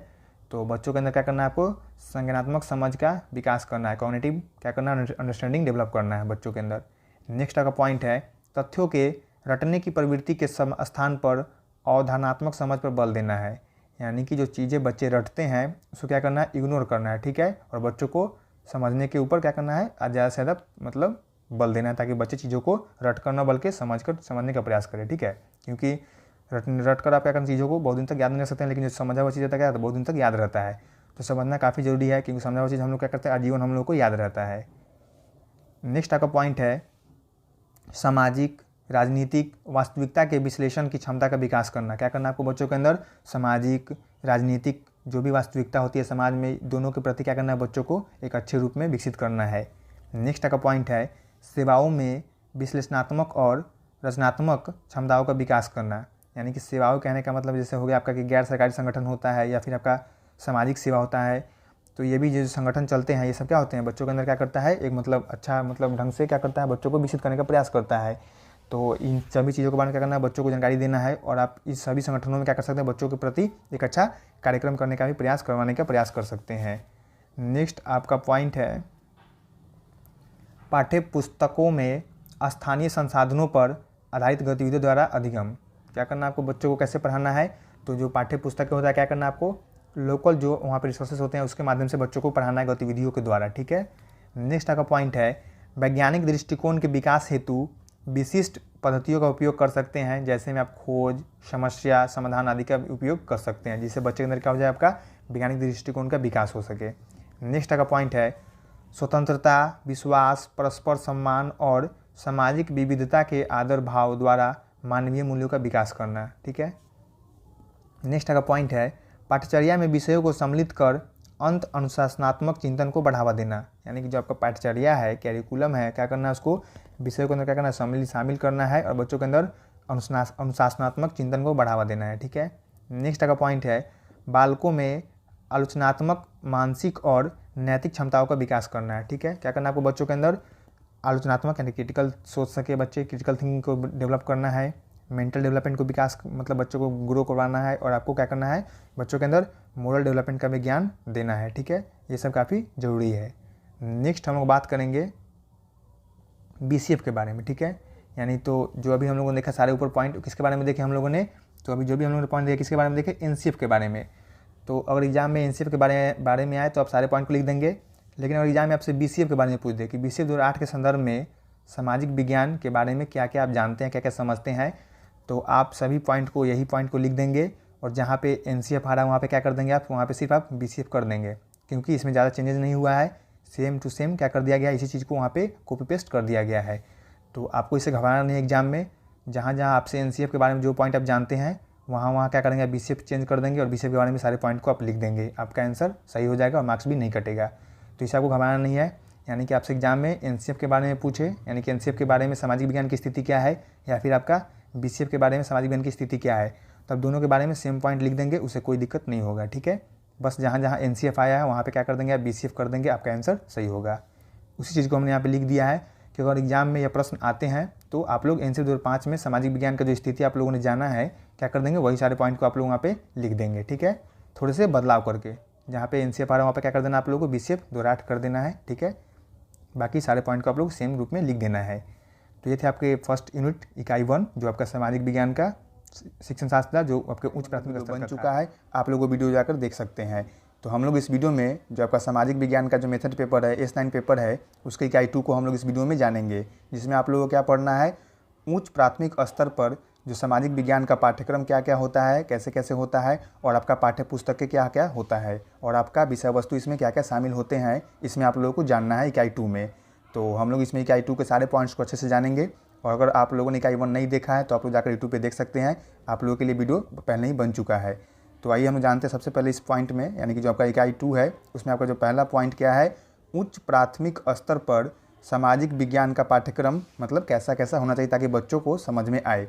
तो बच्चों के अंदर क्या करना है, आपको संज्ञानात्मक समझ का विकास करना है, कॉग्निटिव क्या करना है, अंडरस्टैंडिंग डेवलप करना है बच्चों के अंदर। नेक्स्ट आपका पॉइंट है, तथ्यों के रटने की प्रवृत्ति के स्थान पर अवधारणात्मक समझ पर बल देना है, यानी कि जो चीज़ें बच्चे रटते हैं उसको क्या करना है, इग्नोर करना है, ठीक है, और बच्चों को समझने के ऊपर क्या करना है, ज़्यादा से ज़्यादा मतलब बल देना है, ताकि बच्चे चीज़ों को रट कर न बल्कि समझने का प्रयास करें, ठीक है। क्योंकि रट कर आप क्या करना, चीज़ों को बहुत दिन तक याद नहीं रख सकते हैं, लेकिन जो समझा हुआ चीज़ रहता है तो बहुत दिन तक याद रहता है। तो समझना काफ़ी जरूरी है, क्योंकि समझा हुआ चीज़ हम लोग क्या करते हैं, आजीवन हम लोग को याद रहता है। नेक्स्ट आपका पॉइंट है, सामाजिक, राजनीतिक वास्तविकता के विश्लेषण की क्षमता का विकास करना। क्या करना है आपको बच्चों के अंदर, सामाजिक, राजनीतिक जो भी वास्तविकता होती है समाज में, दोनों के प्रति क्या करना है, बच्चों को एक अच्छे रूप में विकसित करना है। नेक्स्ट का पॉइंट है, सेवाओं में विश्लेषणात्मक और रचनात्मक क्षमताओं का विकास करना। यानी कि सेवाओं कहने का मतलब जैसे हो गया आपका कि गैर सरकारी संगठन होता है, या फिर आपका सामाजिक सेवा होता है, तो ये भी जो संगठन चलते हैं ये सब क्या होते हैं, बच्चों के अंदर क्या करता है, एक मतलब अच्छा मतलब ढंग से क्या करता है, बच्चों को विकसित करने का प्रयास करता है। तो इन सभी चीज़ों के बारे में क्या करना है, बच्चों को जानकारी देना है, और आप इस सभी संगठनों में क्या कर सकते हैं, बच्चों के प्रति एक अच्छा कार्यक्रम करने का भी प्रयास करवाने का प्रयास कर सकते हैं। नेक्स्ट आपका पॉइंट है, पाठ्य पुस्तकों में स्थानीय संसाधनों पर आधारित गतिविधियों द्वारा अधिगम। क्या करना है आपको बच्चों को कैसे पढ़ाना है, तो जो पाठ्य पुस्तकें होता है क्या करना है आपको, लोकल जो वहाँ पर रिसोर्सेज होते हैं उसके माध्यम से बच्चों को पढ़ाना है गतिविधियों के द्वारा, ठीक है। नेक्स्ट आपका पॉइंट है, वैज्ञानिक दृष्टिकोण के विकास हेतु विशिष्ट पद्धतियों का उपयोग कर सकते हैं, जैसे में आप खोज, समस्या समाधान आदि का उपयोग कर सकते हैं, जिससे बच्चे के अंदर क्या हो जाए, आपका वैज्ञानिक दृष्टिकोण का विकास हो सके। नेक्स्ट का पॉइंट है, स्वतंत्रता, विश्वास, परस्पर सम्मान और सामाजिक विविधता के आदर भाव द्वारा मानवीय मूल्यों का विकास करना, ठीक है। नेक्स्ट का पॉइंट है, पाठ्यचर्या में विषयों को सम्मिलित कर अंत अनुशासनात्मक चिंतन को बढ़ावा देना। यानी कि जो आपका पाठ्यचर्या है, कैरिकुलम है, क्या करना है, उसको विषयों के अंदर क्या करना है, शामिल करना है, और बच्चों के अंदर अनुशासनात्मक चिंतन को बढ़ावा देना है, ठीक है। नेक्स्ट का पॉइंट है, बालकों में आलोचनात्मक, मानसिक और नैतिक क्षमताओं का विकास करना है, ठीक है। क्या करना है आपको बच्चों के अंदर, आलोचनात्मक यानी क्रिटिकल सोच सके बच्चे, क्रिटिकल थिंकिंग को डेवलप करना है, मेंटल डेवलपमेंट को विकास मतलब बच्चों को ग्रो करवाना है, और आपको क्या करना है, बच्चों के अंदर मोरल डेवलपमेंट का भी ज्ञान देना है, ठीक है। ये सब काफ़ी ज़रूरी है। नेक्स्ट हम लोग बात करेंगे बीसीएफ के बारे में, ठीक है। यानी तो जो अभी हम लोगों ने देखा सारे ऊपर पॉइंट किसके बारे में देखे हम लोगों ने, तो अभी जो भी हम लोगों ने पॉइंट देखे किसके बारे में देखे, एनसीएफ के बारे में। तो अगर एग्जाम में एनसीएफ के बारे में आए तो आप सारे पॉइंट को लिख देंगे, लेकिन अगर एग्जाम में आपसे बीसीएफ के बारे में पूछ दे कि बीसीएफ 2008 के संदर्भ में सामाजिक विज्ञान के बारे में क्या क्या आप जानते हैं, क्या क्या समझते हैं, तो आप सभी पॉइंट को, यही पॉइंट को लिख देंगे, और जहाँ पे एनसीएफ आ रहा है वहाँ पे क्या कर देंगे आप, वहाँ पे सिर्फ आप बीसीएफ कर देंगे, क्योंकि इसमें ज़्यादा चेंजेस नहीं हुआ है, सेम टू सेम क्या कर दिया गया है, इसी चीज़ को वहाँ पे कॉपी पेस्ट कर दिया गया है। तो आपको इसे घबराना नहीं एग्जाम में, जहाँ जहाँ आपसे एनसीएफ के बारे में जो पॉइंट आप जानते हैं वहाँ क्या करेंगे, बीसीएफ चेंज कर देंगे, और बीसीएफ के बारे में सारे पॉइंट को आप लिख देंगे, आपका आंसर सही हो जाएगा और मार्क्स भी नहीं कटेगा। तो इसे आपको घबराना नहीं है। यानी कि आपसे एग्जाम में एनसीएफ के बारे में पूछे, यानी कि एनसीएफ के बारे में सामाजिक विज्ञान की स्थिति क्या है, या फिर आपका बीसीएफ के बारे में सामाजिक विज्ञान की स्थिति क्या है, तो आप दोनों के बारे में सेम पॉइंट लिख देंगे, उससे कोई दिक्कत नहीं होगा, ठीक है। बस जहाँ जहाँ एनसीएफ आया है वहाँ पे क्या कर देंगे आप, बीसीएफ कर देंगे, आपका आंसर सही होगा। उसी चीज़ को हमने यहाँ पे लिख दिया है कि अगर एग्जाम में यह प्रश्न आते हैं तो आप लोग एनसीएफ 2005 में सामाजिक विज्ञान का जो स्थिति आप लोगों ने जाना है, क्या कर देंगे, वही सारे पॉइंट को आप लोग वहाँ पे लिख देंगे, ठीक है। थोड़े से बदलाव करके, जहाँ पे एनसीएफ आ रहा है वहाँ पे क्या कर देना आप लोगों को, बीसीएफ 2008 कर देना है, ठीक है। बाकी सारे पॉइंट को आप लोग सेम रूप में लिख देना है। तो ये थे आपके फर्स्ट यूनिट इकाई 1 जो आपका सामाजिक विज्ञान का शिक्षण शास्त्र जो आपके उच्च प्राथमिक स्तर बन चुका है। आप लोग वो वीडियो जाकर देख सकते हैं। तो हम लोग इस वीडियो में जो आपका सामाजिक विज्ञान का जो मेथड पेपर है S9 पेपर है उसके इकाई 2 को हम लोग इस वीडियो में जानेंगे, जिसमें आप लोगों को क्या पढ़ना है, उच्च प्राथमिक स्तर पर जो सामाजिक विज्ञान का पाठ्यक्रम क्या क्या होता है, कैसे कैसे होता है, और आपका पाठ्य पुस्तक के क्या क्या होता है, और आपका विषय वस्तु इसमें क्या क्या शामिल होते हैं, इसमें आप लोगों को जानना है इकाई 2 में। तो हम लोग इसमें इकाई 2 के सारे पॉइंट्स को अच्छे से जानेंगे। और अगर आप लोगों ने इकाई 1 नहीं देखा है तो आप लोग जाकर यूट्यूब पे देख सकते हैं, आप लोगों के लिए वीडियो पहले ही बन चुका है। तो आइए हम जानते हैं सबसे पहले इस पॉइंट में, यानी कि जो आपका इकाई 2 है उसमें आपका जो पहला पॉइंट क्या है, उच्च प्राथमिक स्तर पर सामाजिक विज्ञान का पाठ्यक्रम मतलब कैसा कैसा होना चाहिए ताकि बच्चों को समझ में आए।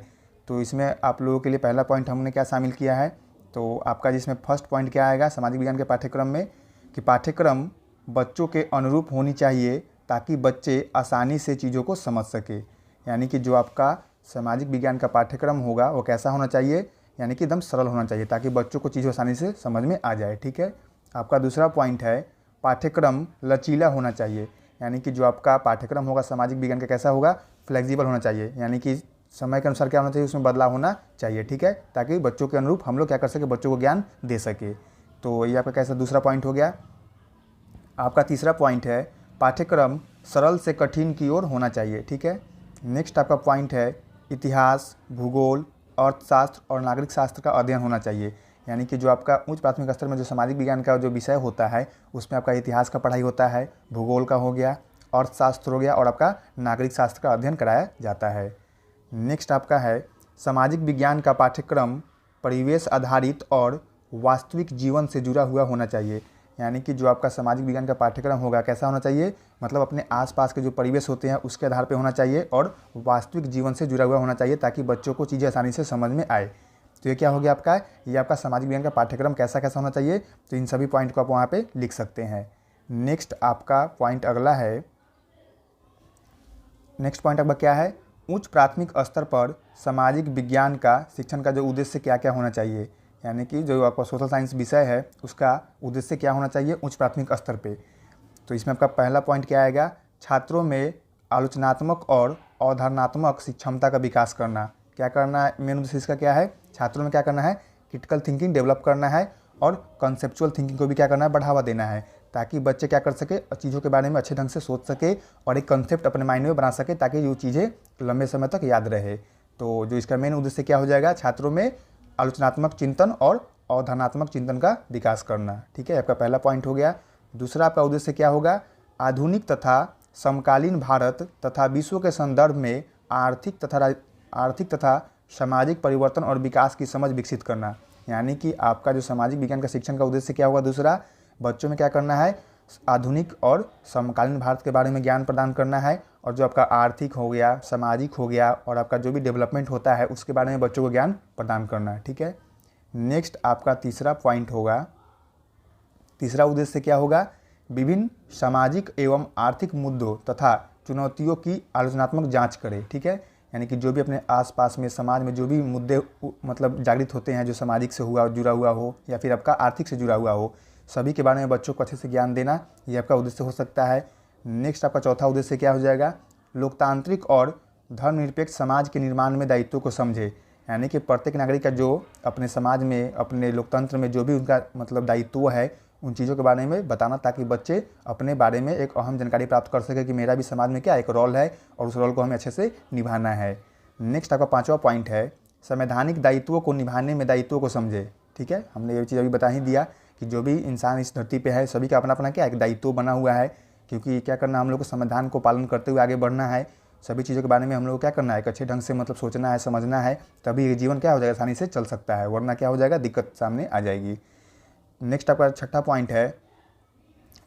तो इसमें आप लोगों के लिए पहला पॉइंट हमने क्या शामिल किया है, तो आपका जिसमें फर्स्ट पॉइंट क्या आएगा सामाजिक विज्ञान के पाठ्यक्रम में, कि पाठ्यक्रम बच्चों के अनुरूप होनी चाहिए ताकि बच्चे आसानी से चीज़ों को समझ सके। यानी कि जो आपका सामाजिक विज्ञान का पाठ्यक्रम होगा वो कैसा होना चाहिए, यानी कि एकदम सरल होना चाहिए ताकि बच्चों को चीज़ें आसानी से समझ में आ जाए। ठीक है। आपका दूसरा पॉइंट है पाठ्यक्रम लचीला होना चाहिए, यानी कि जो आपका पाठ्यक्रम होगा सामाजिक विज्ञान का कैसा होगा, फ्लेक्सिबल होना चाहिए, यानी कि समय के अनुसार क्या होना चाहिए, उसमें बदलाव होना चाहिए। ठीक है, ताकि बच्चों के अनुरूप हम लोग क्या कर सके, बच्चों को ज्ञान दे सके। तो ये आपका कैसा दूसरा पॉइंट हो गया। आपका तीसरा पॉइंट है पाठ्यक्रम सरल से कठिन की ओर होना चाहिए। ठीक है। नेक्स्ट आपका पॉइंट है इतिहास, भूगोल, अर्थशास्त्र और नागरिक शास्त्र का अध्ययन होना चाहिए, यानी कि जो आपका उच्च प्राथमिक स्तर में जो सामाजिक विज्ञान का जो विषय होता है उसमें आपका इतिहास का पढ़ाई होता है, भूगोल का हो गया, अर्थशास्त्र हो गया, और आपका नागरिक शास्त्र का अध्ययन कराया जाता है। नेक्स्ट आपका है सामाजिक विज्ञान का पाठ्यक्रम परिवेश आधारित और वास्तविक जीवन से जुड़ा हुआ होना चाहिए, यानी कि जो आपका सामाजिक विज्ञान का पाठ्यक्रम होगा कैसा होना चाहिए, मतलब अपने आसपास के जो परिवेश होते हैं उसके आधार पे होना चाहिए और वास्तविक जीवन से जुड़ा हुआ होना चाहिए ताकि बच्चों को चीज़ें आसानी से समझ में आए। तो ये क्या हो गया आपका, ये आपका सामाजिक विज्ञान का पाठ्यक्रम कैसा कैसा होना चाहिए। तो इन सभी पॉइंट को आप वहाँ पे लिख सकते हैं। नेक्स्ट आपका पॉइंट अगला है, नेक्स्ट पॉइंट आपका क्या है, उच्च प्राथमिक स्तर पर सामाजिक विज्ञान का शिक्षण का जो उद्देश्य क्या क्या होना चाहिए, यानी कि जो आपका सोशल साइंस विषय है उसका उद्देश्य क्या होना चाहिए उच्च प्राथमिक स्तर पे। तो इसमें आपका पहला पॉइंट क्या आएगा, छात्रों में आलोचनात्मक और अवधारणात्मक क्षमता का विकास करना। क्या करना है, मेन उद्देश्य इसका क्या है, छात्रों में क्या करना है, क्रिटिकल थिंकिंग डेवलप करना है और कंसेप्चुअल थिंकिंग को भी क्या करना है, बढ़ावा देना है, ताकि बच्चे क्या कर सके, चीज़ों के बारे में अच्छे ढंग से सोच सके और एक कंसेप्ट अपने माइंड में बना सके ताकि जो चीज़ें लंबे समय तक याद रहे। तो जो इसका मेन उद्देश्य क्या हो जाएगा, छात्रों में आलोचनात्मक चिंतन और अवधारणात्मक चिंतन का विकास करना। ठीक है, आपका पहला पॉइंट हो गया। दूसरा आपका उद्देश्य क्या होगा, आधुनिक तथा समकालीन भारत तथा विश्व के संदर्भ में आर्थिक तथा सामाजिक परिवर्तन और विकास की समझ विकसित करना, यानी कि आपका जो सामाजिक विज्ञान का शिक्षण का उद्देश्य क्या होगा, दूसरा बच्चों में क्या करना है, आधुनिक और समकालीन भारत के बारे में ज्ञान प्रदान करना है, और जो आपका आर्थिक हो गया, सामाजिक हो गया, और आपका जो भी डेवलपमेंट होता है उसके बारे में बच्चों को ज्ञान प्रदान करना है। ठीक है। नेक्स्ट आपका तीसरा पॉइंट होगा, तीसरा उद्देश्य क्या होगा, विभिन्न सामाजिक एवं आर्थिक मुद्दों तथा चुनौतियों की आलोचनात्मक जांच करें। ठीक है, यानी कि जो भी अपने आसपास में समाज में जो भी मुद्दे मतलब जागृत होते हैं, जो सामाजिक से जुड़ा हुआ हो या फिर आपका आर्थिक से जुड़ा हुआ हो, सभी के बारे में बच्चों को अच्छे से ज्ञान देना, ये आपका उद्देश्य हो सकता है। नेक्स्ट आपका चौथा उद्देश्य क्या हो जाएगा, लोकतांत्रिक और धर्मनिरपेक्ष समाज के निर्माण में दायित्वों को समझे, यानी कि प्रत्येक नागरिक का जो अपने समाज में, अपने लोकतंत्र में जो भी उनका मतलब दायित्व है उन चीज़ों के बारे में बताना, ताकि बच्चे अपने बारे में एक अहम जानकारी प्राप्त कर सके कि मेरा भी समाज में क्या एक रोल है और उस रोल को हमें अच्छे से निभाना है। नेक्स्ट आपका पांचवा पॉइंट है संवैधानिक दायित्वों को निभाने में दायित्वों को समझे। ठीक है, हमने ये चीज़ अभी बता ही दिया कि जो भी इंसान इस धरती पे है सभी का अपना अपना क्या एक दायित्व बना हुआ है, क्योंकि क्या करना, हम लोग को संविधान को पालन करते हुए आगे बढ़ना है। सभी चीज़ों के बारे में हम लोग को क्या करना है, एक अच्छे ढंग से मतलब सोचना है, समझना है, तभी जीवन क्या हो जाएगा, आसानी से चल सकता है, वरना क्या हो जाएगा, दिक्कत सामने आ जाएगी। नेक्स्ट आपका छठा पॉइंट है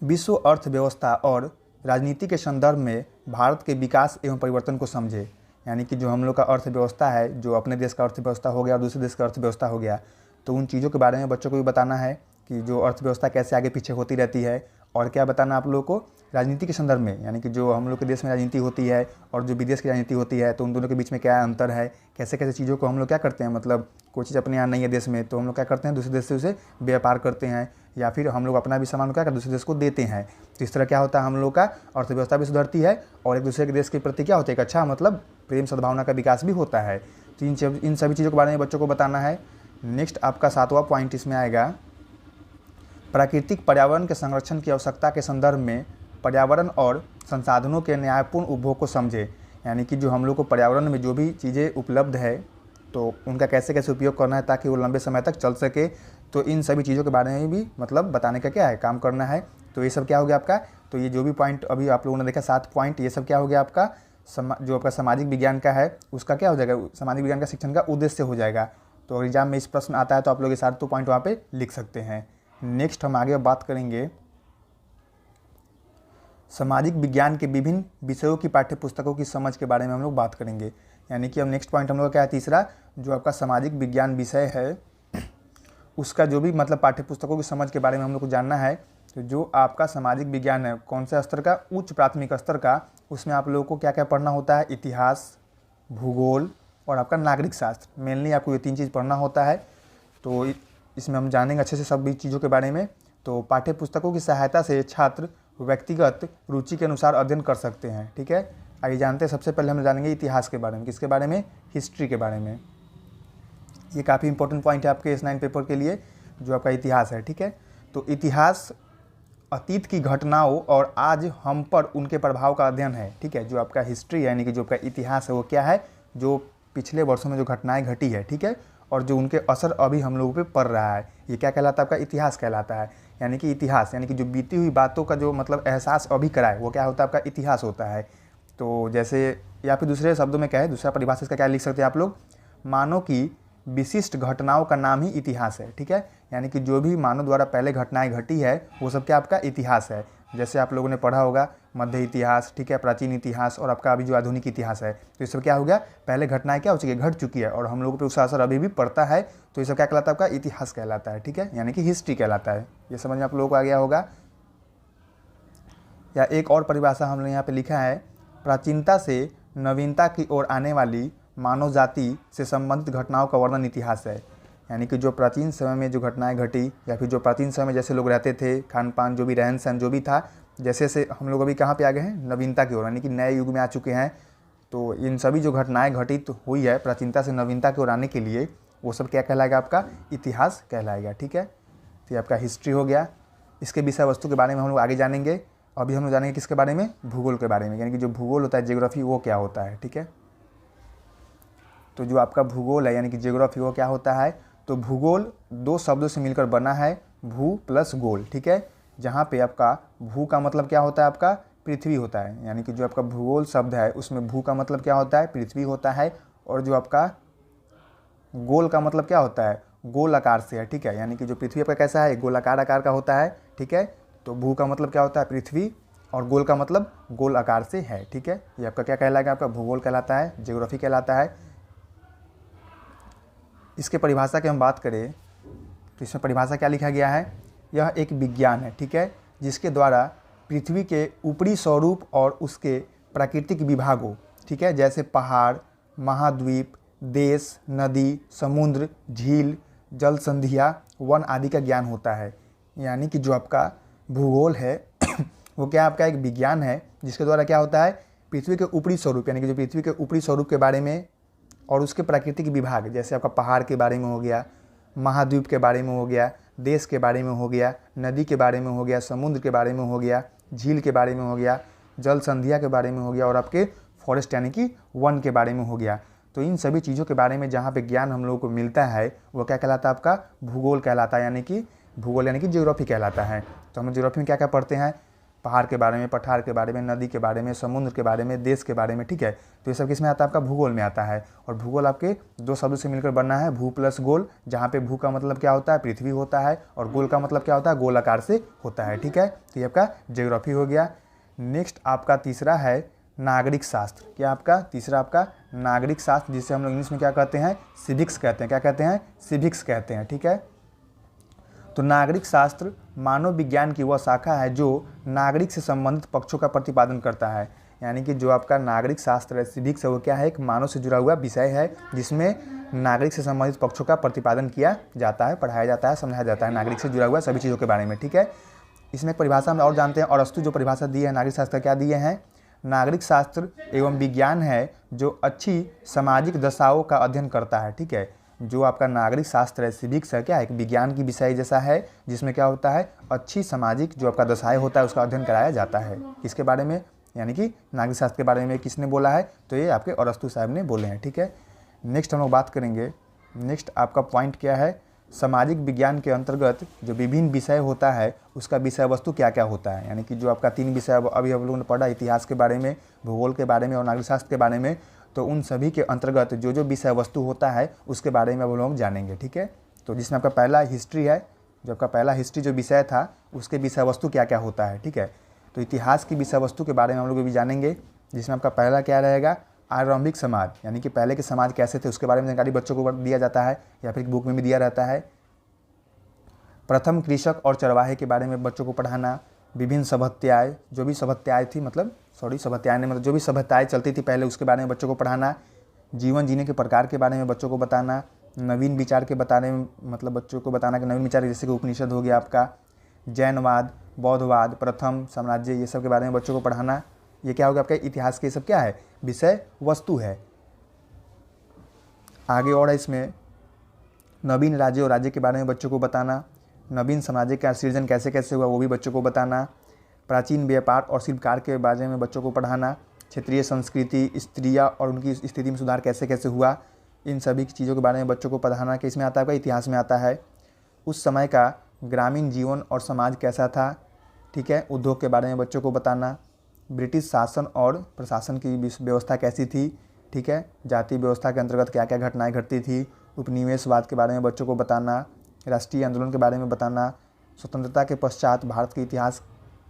विश्व अर्थव्यवस्था और राजनीति के संदर्भ में भारत के विकास एवं परिवर्तन को समझे, यानी कि जो हम लोग का अर्थव्यवस्था है, जो अपने देश का अर्थव्यवस्था हो गया और दूसरे देश का अर्थव्यवस्था हो गया, तो उन चीज़ों के बारे में बच्चों को भी बताना है कि जो अर्थव्यवस्था कैसे आगे पीछे होती रहती है और क्या बताना आप लोगों को, राजनीति के संदर्भ में, यानी कि जो हम लोग के देश में राजनीति होती है और जो विदेश की राजनीति होती है, तो उन दोनों के बीच में क्या अंतर है, कैसे कैसे चीज़ों को हम लोग क्या करते हैं, मतलब कोई चीज़ अपने यहाँ नहीं है देश में, तो हम लोग क्या करते हैं दूसरे देश से उसे व्यापार करते हैं, या फिर हम लोग अपना भी सामान क्या दूसरे देश को देते हैं। तो इस तरह क्या होता है, हम लोग का अर्थव्यवस्था भी सुधरती है और एक दूसरे के देश के प्रति क्या होता है, एक अच्छा मतलब प्रेम सद्भावना का विकास भी होता है। तो इन सभी चीज़ों के बारे में बच्चों को बताना है। नेक्स्ट आपका 7वां पॉइंट इसमें आएगा, प्राकृतिक पर्यावरण के संरक्षण की आवश्यकता के संदर्भ में पर्यावरण और संसाधनों के न्यायपूर्ण उपभोग को समझे। यानी कि जो हम लोग को पर्यावरण में जो भी चीज़ें उपलब्ध है तो उनका कैसे कैसे उपयोग करना है ताकि वो लंबे समय तक चल सके, तो इन सभी चीज़ों के बारे में भी मतलब बताने का क्या है, काम करना है। तो ये सब क्या हो गया आपका, तो ये जो भी पॉइंट अभी आप लोगों ने देखा 7 पॉइंट, ये सब क्या हो गया आपका जो आपका सामाजिक विज्ञान का है उसका क्या हो जाएगा, सामाजिक विज्ञान का शिक्षण का उद्देश्य हो जाएगा। तो एग्जाम में इस प्रश्न आता है तो आप लोग ये सारे 2 पॉइंट वहाँ पे लिख सकते हैं। नेक्स्ट हम आगे बात करेंगे सामाजिक विज्ञान के विभिन्न विषयों की पाठ्य पुस्तकों की समझ के बारे में हम लोग बात करेंगे। यानी कि अब नेक्स्ट पॉइंट हम लोग का क्या है, तीसरा, जो आपका सामाजिक विज्ञान विषय है उसका जो भी मतलब पाठ्य पुस्तकों की समझ के बारे में हम लोग को जानना है। तो जो आपका सामाजिक विज्ञान है कौन से स्तर का, उच्च प्राथमिक स्तर का, उसमें आप लोगों को क्या क्या पढ़ना होता है, इतिहास, भूगोल और आपका नागरिक शास्त्र। मेनली आपको ये 3 चीज़ पढ़ना होता है। तो इसमें हम जानेंगे अच्छे से सभी चीज़ों के बारे में। तो पाठ्य पुस्तकों की सहायता से छात्र व्यक्तिगत रुचि के अनुसार अध्ययन कर सकते हैं। ठीक है, आइए जानते हैं। सबसे पहले हम जानेंगे इतिहास के बारे में। किसके बारे में, हिस्ट्री के बारे में। ये काफ़ी इंपॉर्टेंट पॉइंट है आपके S9 पेपर के लिए, जो आपका इतिहास है। ठीक है, तो इतिहास अतीत की घटनाओं और आज हम पर उनके प्रभाव का अध्ययन है। ठीक है, जो आपका हिस्ट्री यानी कि जो आपका इतिहास है वो क्या है, जो पिछले वर्षों में जो घटनाएं घटी है, ठीक है, और जो उनके असर अभी हम लोगों पे पड़ रहा है, ये क्या कहलाता है, आपका इतिहास कहलाता है। यानी कि इतिहास यानी कि जो बीती हुई बातों का जो मतलब एहसास अभी कराए वो क्या होता है, आपका इतिहास होता है। तो जैसे, या फिर दूसरे शब्दों में क्या है, दूसरा परिभाषा इसका क्या लिख सकते हैं आप लोग, मानव की विशिष्ट घटनाओं का नाम ही इतिहास है। ठीक है, यानी कि जो भी मानव द्वारा पहले घटनाएं घटी है वो सब क्या आपका इतिहास है। जैसे आप लोगों ने पढ़ा होगा मध्य इतिहास, ठीक है, प्राचीन इतिहास और आपका अभी जो आधुनिक इतिहास है। तो ये सब क्या हो गया, पहले घटनाएं क्या हो चुकी है, घट चुकी है और हम लोगों पे उसका असर अभी भी पड़ता है। तो ये सब क्या कहलाता है, आपका इतिहास कहलाता है। ठीक है, यानी कि हिस्ट्री कहलाता है। ये समझ में आप लोगों को आ गया होगा। या एक और परिभाषा हमने यहाँ पे लिखा है, प्राचीनता से नवीनता की ओर आने वाली मानव जाति से संबंधित घटनाओं का वर्णन इतिहास है। यानी कि जो प्राचीन समय में जो घटनाएं घटी या फिर जो प्राचीन समय में जैसे लोग रहते थे, खान पान जो भी रहन सहन जो भी था, जैसे से हम लोग अभी कहाँ पे आ गए हैं, नवीनता की ओर, यानी कि नए युग में आ चुके हैं। तो इन सभी जो घटनाएं घटित हुई है प्राचीनता से नवीनता की ओर आने के लिए, वो सब क्या कहलाएगा, आपका इतिहास कहलाएगा। ठीक है, तो ये आपका हिस्ट्री हो गया। इसके विषय वस्तु के बारे में हम लोग आगे जानेंगे। अभी हम लोग जानेंगे किसके बारे में, भूगोल के बारे में। यानी कि जो भूगोल होता है, जियोग्राफी, वो क्या होता है। ठीक है, तो जो आपका भूगोल है यानी कि जियोग्राफी वो क्या होता है, तो भूगोल 2 शब्दों से मिलकर बना है, भू प्लस गोल। ठीक है, जहाँ पे आपका भू का मतलब क्या होता है, आपका पृथ्वी होता है। यानी कि जो आपका भूगोल शब्द है उसमें भू का मतलब क्या होता है, पृथ्वी होता है, और जो आपका गोल का मतलब क्या होता है, गोल आकार से है। ठीक है, यानी कि जो पृथ्वी आपका कैसा है, गोलाकार आकार का होता है। ठीक है, तो भू का मतलब क्या होता है, पृथ्वी, और गोल का मतलब गोल आकार से है। ठीक है, ये आपका क्या कहलाएगा, आपका भूगोल कहलाता है, जियोग्राफी कहलाता है। इसके परिभाषा की हम बात करें तो इसमें परिभाषा क्या लिखा गया है, यह एक विज्ञान है। ठीक है, जिसके द्वारा पृथ्वी के ऊपरी स्वरूप और उसके प्राकृतिक विभागों, ठीक है, जैसे पहाड़, महाद्वीप, देश, नदी, समुद्र, झील, जल संधियाँ, वन आदि का ज्ञान होता है। यानी कि जो आपका भूगोल है वो क्या आपका एक विज्ञान है जिसके द्वारा क्या होता है, पृथ्वी के ऊपरी स्वरूप यानी कि जो पृथ्वी के ऊपरी स्वरूप के बारे में और उसके प्राकृतिक विभाग, जैसे आपका पहाड़ के बारे में हो गया, महाद्वीप के बारे में हो गया, देश के बारे में हो गया, नदी के बारे में हो गया, समुद्र के बारे में हो गया, झील के बारे में हो गया, जल संधिया के बारे में हो गया, और आपके फॉरेस्ट यानी कि वन के बारे में हो गया। तो इन सभी चीज़ों के बारे में जहाँ पे ज्ञान हम लोगों को मिलता है वो क्या कहलाता है, आपका भूगोल कहलाता है। यानी कि भूगोल यानी कि ज्योग्राफी कहलाता है। तो हम ज्योग्राफी में क्या क्या पढ़ते हैं, पहाड़ के बारे में, पठार के बारे में, नदी के बारे में, समुद्र के बारे में, देश के बारे में। ठीक है, तो ये सब किस में आता है, आपका भूगोल में आता है। और भूगोल आपके 2 शब्दों से मिलकर बना है, भू प्लस गोल, जहाँ पे भू का मतलब क्या होता है, पृथ्वी होता है, और गोल का मतलब क्या होता है, गोल आकार से होता है। ठीक है, तो ये आपका ज्योग्राफी हो गया। नेक्स्ट आपका तीसरा है नागरिक शास्त्र। क्या आपका तीसरा आपका नागरिक शास्त्र, जिसे हम लोग इंग्लिश में क्या कहते हैं, सिविक्स कहते हैं। क्या कहते हैं, सिविक्स कहते हैं। ठीक है, तो नागरिक शास्त्र मानव विज्ञान की वह शाखा है जो नागरिक से संबंधित पक्षों का प्रतिपादन करता है। यानी कि जो आपका नागरिक शास्त्र है, सिविक्स है, वो क्या है, एक मानव से जुड़ा हुआ विषय है जिसमें नागरिक से संबंधित पक्षों का प्रतिपादन किया जाता है, पढ़ाया जाता है, समझाया जाता है नागरिक से जुड़ा हुआ सभी चीज़ों के बारे में। ठीक है, इसमें एक परिभाषा हम और जानते हैं। अरस्तु जो परिभाषा दी है नागरिक शास्त्र क्या दिए हैं, नागरिक शास्त्र एवं विज्ञान है जो अच्छी सामाजिक दशाओं का अध्ययन करता है। ठीक है, जो आपका नागरिक शास्त्र है, सिविक्स है, क्या है, एक विज्ञान की विषय जैसा है जिसमें क्या होता है, अच्छी सामाजिक जो आपका दशाएं होता है उसका अध्ययन कराया जाता है। किसके बारे में, यानी कि नागरिक शास्त्र के बारे में किसने बोला है, तो ये आपके अरस्तु साहब ने बोले हैं। ठीक है, नेक्स्ट हम लोग बात करेंगे। नेक्स्ट आपका पॉइंट क्या है, सामाजिक विज्ञान के अंतर्गत जो विभिन्न विषय होता है उसका विषय वस्तु क्या क्या होता है। यानी कि जो आपका 3 विषय अभी हम लोगों ने पढ़ा, इतिहास के बारे में, भूगोल के बारे में और नागरिक शास्त्र के बारे में, तो उन सभी के अंतर्गत जो जो विषय वस्तु होता है उसके बारे में हम लोग जानेंगे। ठीक है, तो जिसमें आपका पहला हिस्ट्री है, जो आपका पहला हिस्ट्री जो विषय था उसके विषय वस्तु क्या क्या होता है। ठीक है, तो इतिहास की विषय वस्तु के बारे में हम लोग भी जानेंगे, जिसमें आपका पहला क्या रहेगा, आरंभिक समाज, यानी कि पहले के समाज कैसे थे उसके बारे में जानकारी बच्चों को दिया जाता है या फिर बुक में भी दिया रहता है। प्रथम कृषक और चरवाहे के बारे में बच्चों को पढ़ाना। विभिन्न सभ्यताएं, जो भी सभ्यताएं थी, सभ्यताएं ने मतलब जो भी सभ्यताएं चलती थी पहले उसके बारे में बच्चों को पढ़ाना। जीवन जीने के प्रकार के बारे में बच्चों को बताना। नवीन विचार के बताने में मतलब बच्चों को बताना कि नवीन विचार जैसे कि उपनिषद हो गया आपका, जैनवाद, बौद्धवाद, प्रथम साम्राज्य, ये सब के बारे में बच्चों को पढ़ाना। ये क्या होगा आपका इतिहास के सब क्या है, विषय वस्तु है। आगे और है इसमें नवीन राज्य और राज्य के बारे में बच्चों को बताना। नवीन साम्राज्य का सृजन कैसे कैसे हुआ वो भी बच्चों को बताना। प्राचीन व्यापार और शिल्पकार के बारे में बच्चों को पढ़ाना। क्षेत्रीय संस्कृति, स्त्रियाँ और उनकी स्थिति में सुधार कैसे कैसे हुआ, इन सभी चीज़ों के बारे में बच्चों को पढ़ाना। कि इसमें आता है आपका इतिहास में आता है उस समय का ग्रामीण जीवन और समाज कैसा था। ठीक है, उद्योग के बारे में बच्चों को बताना। ब्रिटिश शासन और प्रशासन की व्यवस्था कैसी थी। ठीक है, जाति व्यवस्था के अंतर्गत क्या क्या घटनाएं घटती थी। उपनिवेशवाद के बारे में बच्चों को बताना। राष्ट्रीय आंदोलन के बारे में बताना। स्वतंत्रता के पश्चात भारत के इतिहास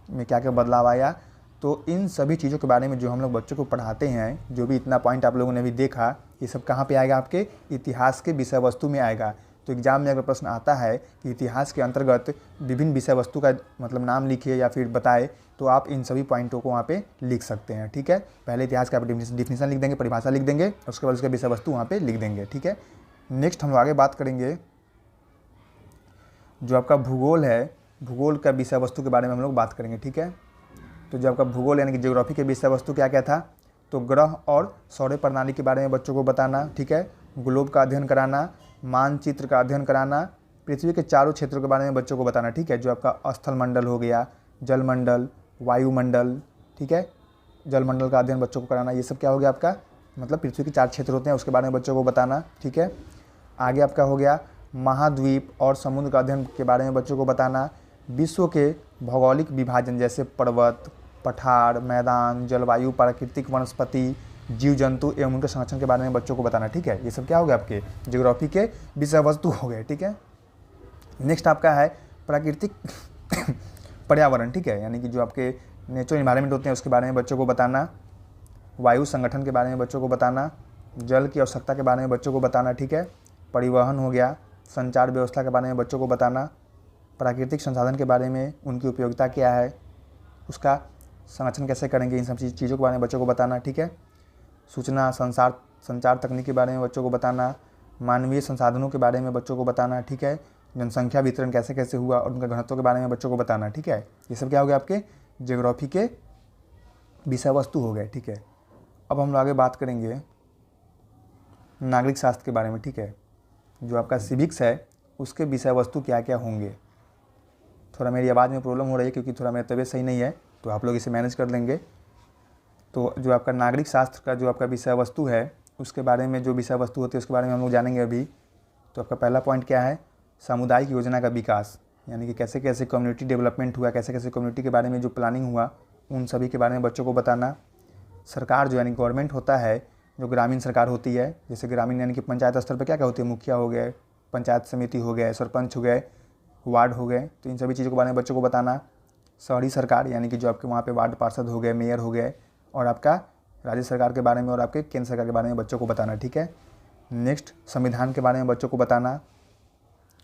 में क्या क्या बदलाव आया। तो इन सभी चीज़ों के बारे में जो हम लोग बच्चों को पढ़ाते हैं, जो भी इतना पॉइंट आप लोगों ने भी देखा, ये सब कहाँ पे आएगा, आपके इतिहास के विषय वस्तु में आएगा। तो एग्जाम में अगर प्रश्न आता है कि इतिहास के अंतर्गत विभिन्न विषय वस्तु का मतलब नाम लिखिए या फिर बताए, तो आप इन सभी पॉइंटों को वहाँ पे लिख सकते हैं। ठीक है, पहले इतिहास का डिफिनीशन लिख देंगे, परिभाषा लिख देंगे, उसके बाद उसका विषय वस्तु वहाँ पे लिख देंगे। ठीक है, नेक्स्ट हम लोग आगे बात करेंगे जो आपका भूगोल है, भूगोल का विषय वस्तु के बारे में हम लोग बात करेंगे। ठीक है, तो जो आपका भूगोल यानी कि ज्योग्राफी के विषय वस्तु क्या क्या था, तो ग्रह और सौर प्रणाली के बारे में बच्चों को बताना। ठीक है, ग्लोब का अध्ययन कराना, मानचित्र का अध्ययन कराना, पृथ्वी के चारों क्षेत्रों के बारे में बच्चों को बताना। ठीक है, जो आपका स्थल मंडल हो गया, जलमंडल, वायुमंडल, ठीक है, जलमंडल का अध्ययन बच्चों को कराना। ये सब क्या हो गया आपका, मतलब पृथ्वी के 4 क्षेत्र होते हैं उसके बारे में बच्चों को बताना। ठीक है, आगे आपका हो गया महाद्वीप और समुद्र का अध्ययन के बारे में बच्चों को बताना। विश्व के भौगोलिक विभाजन जैसे पर्वत, पठार, मैदान, जलवायु, प्राकृतिक वनस्पति, जीव जंतु एवं उनके संरक्षण के बारे में बच्चों को बताना। ठीक है, ये सब क्या हो गया आपके ज्योग्राफी के विषय वस्तु हो गए। ठीक है, नेक्स्ट आपका है प्राकृतिक पर्यावरण। ठीक है, यानी कि जो आपके नेचुरल इन्वायरमेंट होते हैं उसके बारे में बच्चों को बताना। वायु संगठन के बारे में बच्चों को बताना। जल की आवश्यकता के बारे में बच्चों को बताना। ठीक है, परिवहन हो गया, संचार व्यवस्था के बारे में बच्चों को बताना। प्राकृतिक संसाधन के बारे में, उनकी उपयोगिता क्या है, उसका संरक्षण कैसे करेंगे, इन सब चीज़ों के बारे में बच्चों को बताना। ठीक है, सूचना संचार तकनीक के बारे में बच्चों को बताना। मानवीय संसाधनों के बारे में बच्चों को बताना। ठीक है, जनसंख्या वितरण कैसे कैसे हुआ और उनके घनत्व के बारे में बच्चों को बताना। ठीक है, ये सब क्या हो गया आपके ज्योग्राफी के विषय वस्तु हो गए। ठीक है, अब हम लोग आगे बात करेंगे नागरिक शास्त्र के बारे में। ठीक है, जो आपका सिविक्स है उसके विषय वस्तु क्या क्या होंगे। थोड़ा मेरी आवाज़ में प्रॉब्लम हो रही है क्योंकि थोड़ा मेरी तबीयत सही नहीं है, तो आप लोग इसे मैनेज कर लेंगे। तो जो आपका नागरिक शास्त्र का जो आपका विषय वस्तु है उसके बारे में, जो विषय वस्तु होती है उसके बारे में हम लोग जानेंगे अभी। तो आपका पहला पॉइंट क्या है, सामुदायिक योजना का विकास, यानी कि कैसे कैसे कम्युनिटी डेवलपमेंट हुआ, कैसे कैसे कम्युनिटी के बारे में जो प्लानिंग हुआ उन सभी के बारे में बच्चों को बताना। सरकार जो यानी गवर्नमेंट होता है, जो ग्रामीण सरकार होती है, जैसे ग्रामीण यानी कि पंचायत स्तर पर क्या क्या होती है, मुखिया हो गए, पंचायत समिति हो गए, सरपंच हो गए, वार्ड हो गए, तो इन सभी चीज़ों के बारे में बच्चों को बताना। शहरी सरकार यानी कि जो आपके वहाँ पे वार्ड पार्षद हो गए, मेयर हो गए, और आपका राज्य सरकार के बारे में और आपके केंद्र सरकार के बारे में बच्चों को बताना। ठीक है, नेक्स्ट संविधान के बारे में बच्चों को बताना।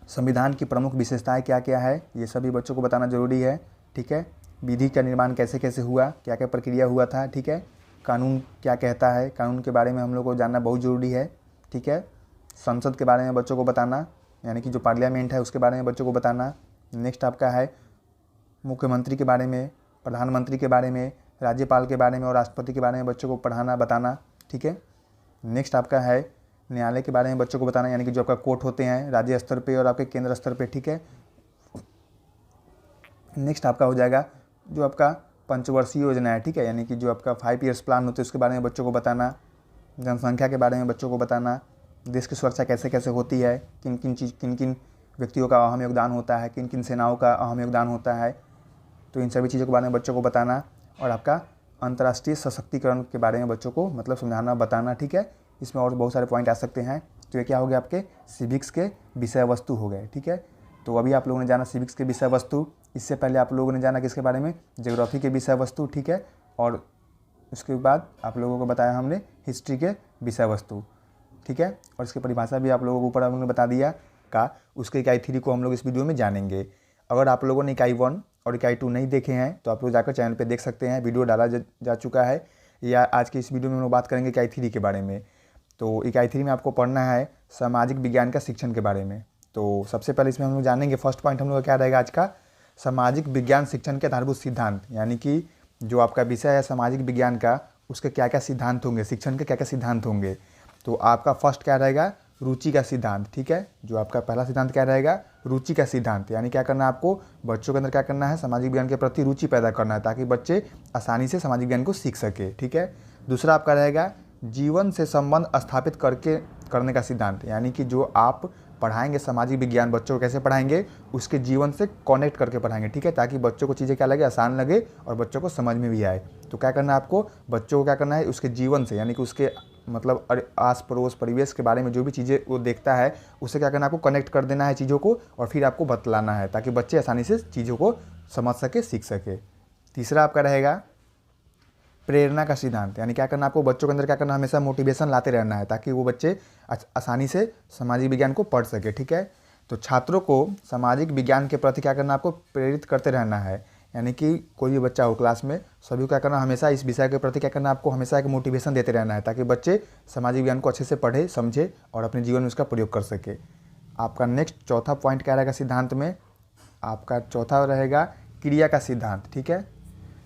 संविधान की प्रमुख विशेषताएं क्या क्या है, ये सभी बच्चों को बताना जरूरी है। ठीक है, विधि का निर्माण कैसे कैसे हुआ, क्या क्या प्रक्रिया हुआ था। ठीक है, कानून क्या कहता है, कानून के बारे में हम लोग को जानना बहुत ज़रूरी है। ठीक है, संसद के बारे में बच्चों को बताना, यानी कि जो पार्लियामेंट है उसके बारे में बच्चों को बताना। नेक्स्ट आपका है मुख्यमंत्री के बारे में, प्रधानमंत्री के बारे में, राज्यपाल के बारे में और राष्ट्रपति के बारे में बच्चों को पढ़ाना बताना। ठीक है, नेक्स्ट आपका है न्यायालय के बारे में बच्चों को बताना, यानी कि जो आपका कोर्ट होते हैं राज्य स्तर पे और आपके केंद्र स्तर पे। ठीक है, नेक्स्ट आपका हो जाएगा जो आपका पंचवर्षीय योजना है। ठीक है, यानी कि जो आपका 5 ईयर्स प्लान होते हैं उसके बारे में बच्चों को बताना। जनसंख्या के बारे में बच्चों को बताना, देश की सुरक्षा कैसे कैसे होती है, किन किन व्यक्तियों का अहम योगदान होता है, किन किन सेनाओं का अहम योगदान होता है, तो इन सभी चीज़ों के बारे में बच्चों को बताना। और आपका अंतर्राष्ट्रीय सशक्तिकरण के बारे में बच्चों को मतलब समझाना बताना। ठीक है, इसमें और बहुत सारे पॉइंट आ सकते हैं। तो ये क्या हो गया, आपके सिविक्स के विषय वस्तु हो गए। ठीक है, तो अभी आप लोगों ने जाना सिविक्स के विषय वस्तु। इससे पहले आप लोगों ने जाना किसके बारे में, ज्योग्राफी के विषय वस्तु। ठीक है, और उसके बाद आप लोगों को बताया हमने हिस्ट्री के विषय वस्तु। ठीक है, और इसकी परिभाषा भी आप लोगों को ऊपर हमने बता दिया का। उसके इकाई 3 को हम लोग इस वीडियो में जानेंगे। अगर आप लोगों ने इकाई 1 और इकाई 2 नहीं देखे हैं तो आप लोग जाकर चैनल पे देख सकते हैं, वीडियो डाला जा चुका है। या आज की इस वीडियो में हम लोग बात करेंगे इकाई 3 के बारे में। तो इकाई 3 में आपको पढ़ना है सामाजिक विज्ञान का शिक्षण के बारे में। तो सबसे पहले इसमें हम लोग जानेंगे, फर्स्ट पॉइंट हम लोग का क्या रहेगा आज का, सामाजिक विज्ञान शिक्षण के आधारभूत सिद्धांत। यानी कि जो आपका विषय है सामाजिक विज्ञान का, उसके क्या क्या सिद्धांत होंगे, शिक्षण के क्या क्या सिद्धांत होंगे। तो आपका फर्स्ट क्या रहेगा, रुचि का सिद्धांत। ठीक है, जो आपका पहला सिद्धांत क्या रहेगा, रुचि का सिद्धांत। यानी क्या करना है आपको, बच्चों के अंदर क्या करना है, सामाजिक विज्ञान के प्रति रुचि पैदा करना है, ताकि बच्चे आसानी से सामाजिक विज्ञान को सीख सके। ठीक है, दूसरा आपका रहेगा जीवन से संबंध स्थापित करने का सिद्धांत। यानी कि जो आप पढ़ाएंगे सामाजिक विज्ञान, बच्चों को कैसे पढ़ाएंगे, उसके जीवन से कनेक्ट करके पढ़ाएंगे। ठीक है, ताकि बच्चों को चीज़ें क्या लगे, आसान लगे और बच्चों को समझ में भी आए। तो क्या करना है आपको, बच्चों को क्या करना है, उसके जीवन से, यानी कि उसके मतलब आस पड़ोस परिवेश के बारे में जो भी चीज़ें वो देखता है उससे क्या करना है, आपको कनेक्ट कर देना है चीज़ों को, और फिर आपको बतलाना है ताकि बच्चे आसानी से चीज़ों को समझ सके, सीख सके। तीसरा आपका रहेगा प्रेरणा का सिद्धांत। यानी क्या करना आपको, बच्चों के अंदर क्या करना, हमेशा मोटिवेशन लाते रहना है ताकि वो बच्चे आसानी से सामाजिक विज्ञान को पढ़ सके। ठीक है, तो छात्रों को सामाजिक विज्ञान के प्रति क्या करना, आपको प्रेरित करते रहना है। यानी कि कोई भी बच्चा हो क्लास में, सभी को क्या करना, हमेशा इस विषय के प्रति क्या करना, आपको हमेशा एक मोटिवेशन देते रहना है ताकि बच्चे सामाजिक विज्ञान को अच्छे से पढ़े, समझे और अपने जीवन में उसका प्रयोग कर सके। आपका नेक्स्ट चौथा पॉइंट क्या रहेगा सिद्धांत में, आपका चौथा रहेगा क्रिया का सिद्धांत। ठीक है,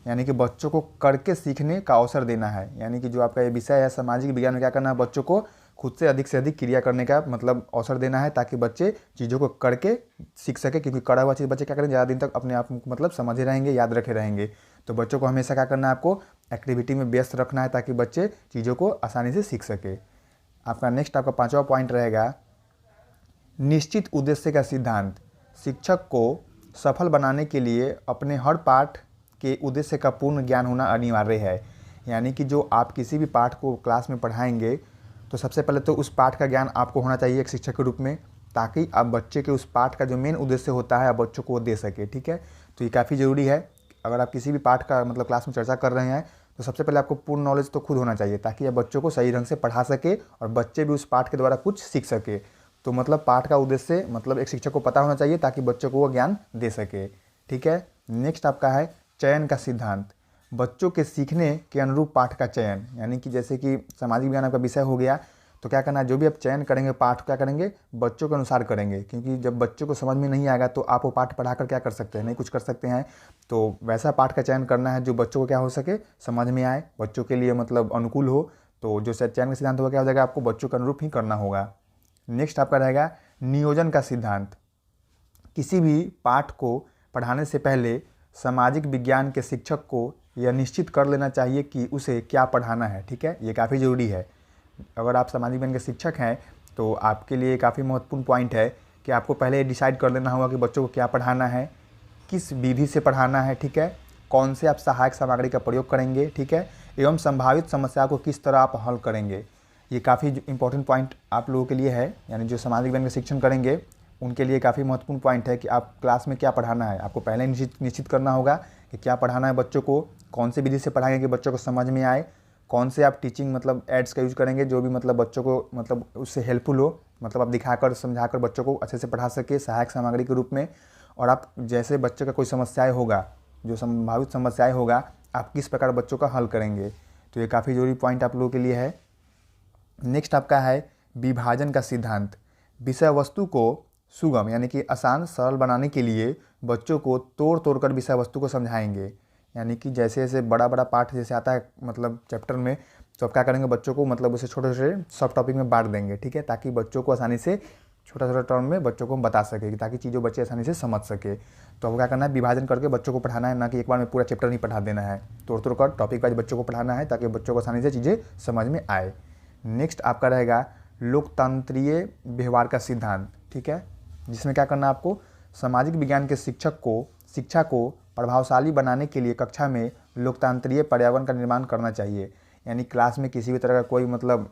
यानी कि बच्चों को करके सीखने का अवसर देना है। यानी कि जो आपका ये विषय है सामाजिक विज्ञान में, क्या करना है, बच्चों को खुद से अधिक क्रिया करने का मतलब अवसर देना है ताकि बच्चे चीज़ों को करके सीख सके। क्योंकि करा हुआ चीज़ बच्चे क्या करेंगे, ज़्यादा दिन तक अपने आप मतलब समझे रहेंगे, याद रखे रहेंगे। तो बच्चों को हमेशा क्या करना है, आपको एक्टिविटी में व्यस्त रखना है ताकि बच्चे चीज़ों को आसानी से सीख सके। आपका नेक्स्ट आपका पाँचवा पॉइंट रहेगा निश्चित उद्देश्य का सिद्धांत। शिक्षक को सफल बनाने के लिए अपने हर पाठ के उद्देश्य का पूर्ण ज्ञान होना अनिवार्य है। यानी कि जो आप किसी भी पाठ को क्लास में पढ़ाएंगे तो सबसे पहले तो उस पाठ का ज्ञान आपको होना चाहिए एक शिक्षक के रूप में, ताकि आप बच्चे के उस पाठ का जो मेन उद्देश्य होता है आप बच्चों को वो दे सके। ठीक है, तो ये काफ़ी ज़रूरी है। अगर आप किसी भी पाठ का मतलब क्लास में चर्चा कर रहे हैं तो सबसे पहले आपको पूर्ण नॉलेज तो खुद होना चाहिए ताकि आप बच्चों को सही ढंग से पढ़ा सके और बच्चे भी उस पाठ के द्वारा कुछ सीख सके। तो मतलब पाठ का उद्देश्य मतलब एक शिक्षक को पता होना चाहिए ताकि बच्चों को वो ज्ञान दे सके। ठीक है, नेक्स्ट आपका है चयन का सिद्धांत। बच्चों के सीखने के अनुरूप पाठ का चयन। यानी कि जैसे कि सामाजिक विज्ञान का विषय हो गया तो क्या करना है, जो भी आप चयन करेंगे पाठ क्या करेंगे, बच्चों के अनुसार करेंगे। क्योंकि जब बच्चों को समझ में नहीं आएगा तो आप वो पाठ पढ़ाकर क्या कर सकते हैं, नहीं कुछ कर सकते हैं। तो वैसा पाठ का चयन करना है जो बच्चों को क्या हो सके, समझ में आए, बच्चों के लिए मतलब अनुकूल हो। तो जो चयन का सिद्धांत होगा क्या हो जाएगा, आपको बच्चों के अनुरूप ही करना होगा। नेक्स्ट आपका रहेगा नियोजन का सिद्धांत। किसी भी पाठ को पढ़ाने से पहले सामाजिक विज्ञान के शिक्षक को यह निश्चित कर लेना चाहिए कि उसे क्या पढ़ाना है। ठीक है, ये काफ़ी ज़रूरी है। अगर आप सामाजिक विज्ञान के शिक्षक हैं तो आपके लिए काफ़ी महत्वपूर्ण पॉइंट है कि आपको पहले डिसाइड कर लेना होगा कि बच्चों को क्या पढ़ाना है, किस विधि से पढ़ाना है। ठीक है, कौन से आप सहायक सामग्री का प्रयोग करेंगे। ठीक है, एवं संभावित समस्या को किस तरह आप हल करेंगे। ये काफ़ी इंपॉर्टेंट पॉइंट आप लोगों के लिए है। यानी जो सामाजिक विज्ञान का शिक्षण करेंगे उनके लिए काफ़ी महत्वपूर्ण पॉइंट है कि आप क्लास में क्या पढ़ाना है। आपको पहले निश्चित करना होगा कि क्या पढ़ाना है बच्चों को, कौन से विधि से पढ़ाएंगे कि बच्चों को समझ में आए, कौन से आप टीचिंग मतलब एड्स का यूज़ करेंगे जो भी मतलब बच्चों को मतलब उससे हेल्पफुल हो। मतलब आप दिखाकर समझाकर बच्चों को अच्छे से पढ़ा सके सहायक सामग्री के रूप में। और आप जैसे बच्चे का कोई समस्याएं होगा, जो संभावित समस्याएं होगा, आप किस प्रकार बच्चों का हल करेंगे। तो ये काफ़ी जरूरी पॉइंट आप लोगों के लिए है। नेक्स्ट आपका है विभाजन का सिद्धांत। विषय वस्तु को सुगम यानी कि आसान सरल बनाने के लिए बच्चों को तोड़ तोड़ कर विषय वस्तु को समझाएंगे। यानी कि जैसे जैसे बड़ा बड़ा पाठ जैसे आता है मतलब चैप्टर में, तो आप क्या करेंगे, बच्चों को मतलब उसे छोटे छोटे सब टॉपिक में बांट देंगे, ठीक है, ताकि बच्चों को आसानी से छोटा छोटा टर्म में बच्चों को हम बता सके, ताकि चीज़ों बच्चे आसानी से समझ सके। तो आपको क्या करना है, विभाजन करके बच्चों को पढ़ाना है, ना कि एक बार में पूरा चैप्टर नहीं पढ़ा देना है, तोड़ तोड़ कर टॉपिक वाइज बच्चों को पढ़ाना है, ताकि बच्चों को आसानी से चीज़ें समझ में आए। नेक्स्ट आपका रहेगा लोकतंत्रीय व्यवहार का सिद्धांत, ठीक है, जिसमें क्या करना है आपको, सामाजिक विज्ञान के शिक्षा को प्रभावशाली बनाने के लिए कक्षा में लोकतंत्रीय पर्यावरण का निर्माण करना चाहिए। यानी क्लास में किसी भी तरह का कोई मतलब